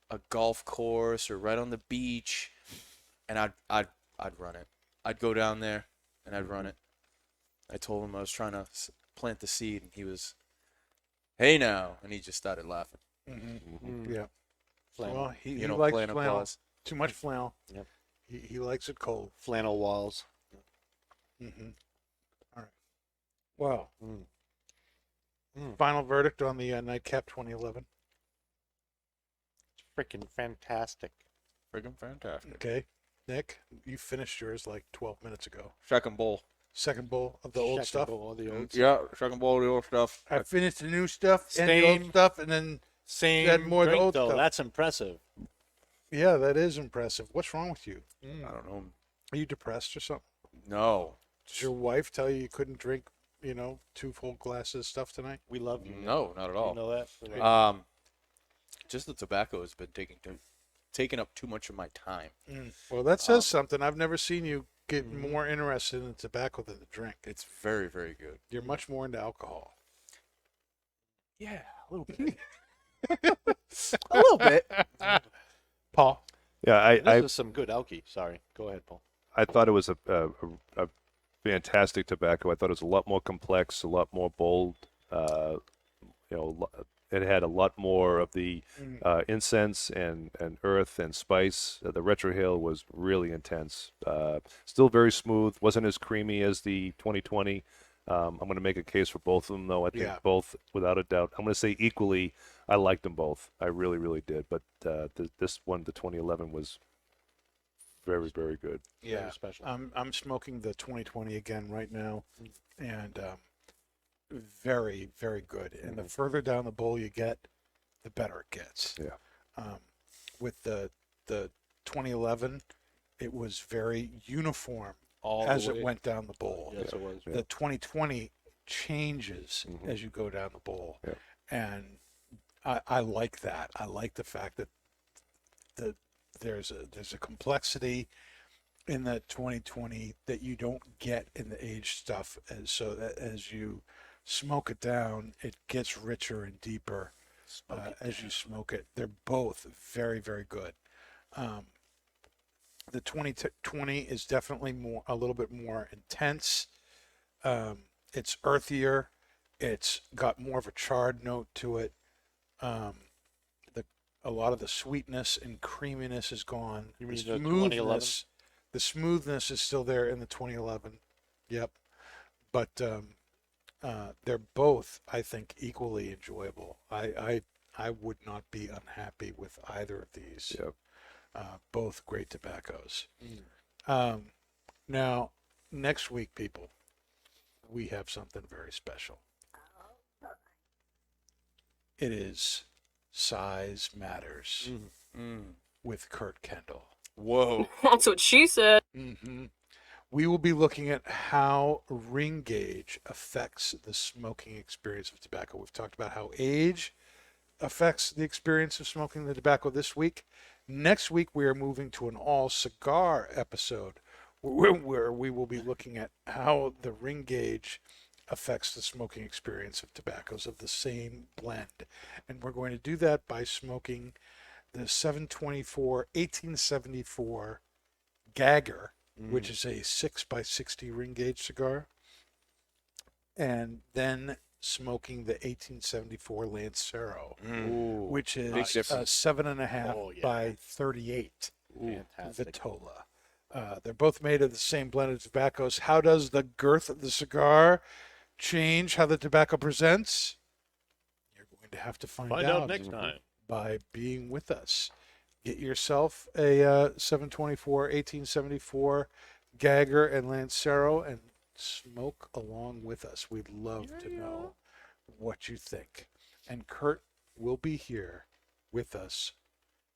a golf course or right on the beach, and I'd run it. I'd go down there and I'd run it. I told him I was trying to plant the seed, and he was, "Hey now," and he just started laughing. Mm-hmm. Yeah. Flannel. Well, he You know, likes flannel flannel. claws. Too much flannel. Yep. He likes it cold. Flannel walls. Mm-hmm. All right. Well, Mm. final verdict on the Nightcap 2011. Freaking fantastic. Friggin' fantastic. Okay. Nick, you finished yours like 12 minutes ago. Second bowl. Second bowl of the old Second stuff. bowl of the old Yeah, second bowl of the old stuff. I finished the new stuff and the old Same. stuff, and then Same Add more of the drink, old though. stuff. That's impressive. yeah, that is impressive. What's wrong with you? I don't know. Are you depressed or something? No. Did your wife tell you couldn't drink, 2 full glasses of stuff tonight? We love you. No, not at You all. know that? We love Just the tobacco has been taking up too much of my time. Well, that says something. I've never seen you get more interested in tobacco than the drink. It's very, very good. You're much more into alcohol. Yeah, a little bit. a little bit. Paul? Yeah, you. This is some good alky. Sorry. Go ahead, Paul. I thought it was a fantastic tobacco. I thought it was a lot more complex, a lot more bold. it had a lot more of the incense and earth and spice. The Retro Hill was really intense. Still very smooth. Wasn't as creamy as the 2020. I'm going to make a case for both of them, though. I think both, without a doubt. I'm going to say equally, I liked them both. I really, really did. But this one, the 2011, was very, very good. Yeah, special. I'm smoking the 2020 again right now, and very, very good. And the further down the bowl you get, the better it gets. Yeah. With the 2011, it was very uniform All the as way. it went down the bowl. Yes, it was. The 2020 changes as you go down the bowl, Yeah. and I like that. I like the fact that there's a complexity in that 2020 that you don't get in the aged stuff, and so that as you smoke it down, it gets richer and deeper as you smoke it. They're both very, very good. The 2020 is definitely a little bit more intense. It's earthier. It's got more of a charred note to it. A lot of the sweetness and creaminess is gone. You mean the 2011? The smoothness is still there in the 2011. Yep. But they're both, I think, equally enjoyable. I would not be unhappy with either of these. Yep. Both great tobaccos. Now, next week, people, we have something very special. It is Size Matters with Kurt Kendall. Whoa. That's what she said. We will be looking at how ring gauge affects the smoking experience of tobacco. We've talked about how age affects the experience of smoking the tobacco this week. Next week, we are moving to an all cigar episode where we will be looking at how the ring gauge affects the smoking experience of tobaccos of the same blend. And we're going to do that by smoking the 724 1874 Gagger, which is a 6x60 ring gauge cigar, and then smoking the 1874 Lancero, which is Big a difference. 7.5 by 38 Fantastic. Vitola. They're both made of the same blend of tobaccos. How does the girth of the cigar change how the tobacco presents? You're going to have to find out next time by being with us. Get yourself a 724 1874 Gagger and Lancero and smoke along with us. We'd love to know what you think. And Kurt will be here with us.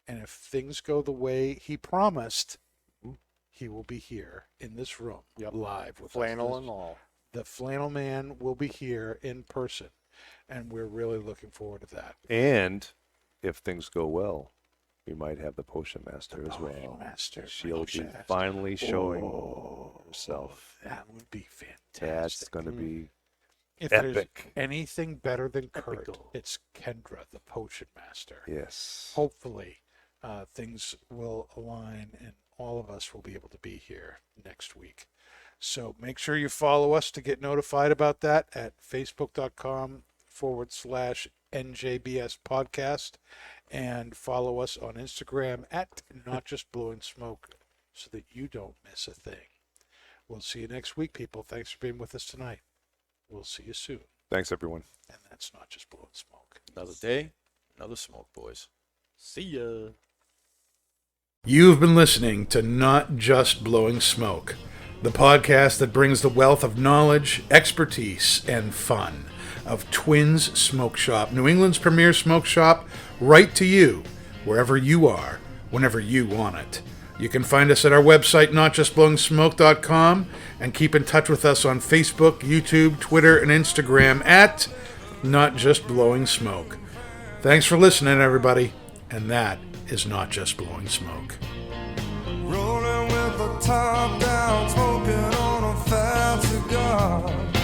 And if things go the way he promised, he will be here in this room live with flannel us. and all. The Flannel Man will be here in person. And we're really looking forward to that. And if things go well, we might have the Potion Master as well. Potion Master. She'll be Potion Master. finally showing herself. That would be fantastic. That's going to be If epic. there's anything better than Kurt, it's Kendra, the Potion Master. Yes. Hopefully, things will align and all of us will be able to be here next week. So make sure you follow us to get notified about that at facebook.com/NJBS podcast, and follow us on Instagram at Not Just Blowing Smoke so that you don't miss a thing. We'll see you next week, people. Thanks for being with us tonight. We'll see you soon. Thanks, everyone. And that's Not Just Blowing Smoke. Another day, another smoke, boys. See ya. You've been listening to Not Just Blowing Smoke, the podcast that brings the wealth of knowledge, expertise, and fun of Twins Smoke Shop, New England's premier smoke shop, right to you, wherever you are, whenever you want it. You can find us at our website, notjustblowingsmoke.com, and keep in touch with us on Facebook, YouTube, Twitter, and Instagram at Not Just Blowing Smoke. Thanks for listening, everybody, and that is Not Just Blowing Smoke. Rolling with the top down, smoking on a fat cigar.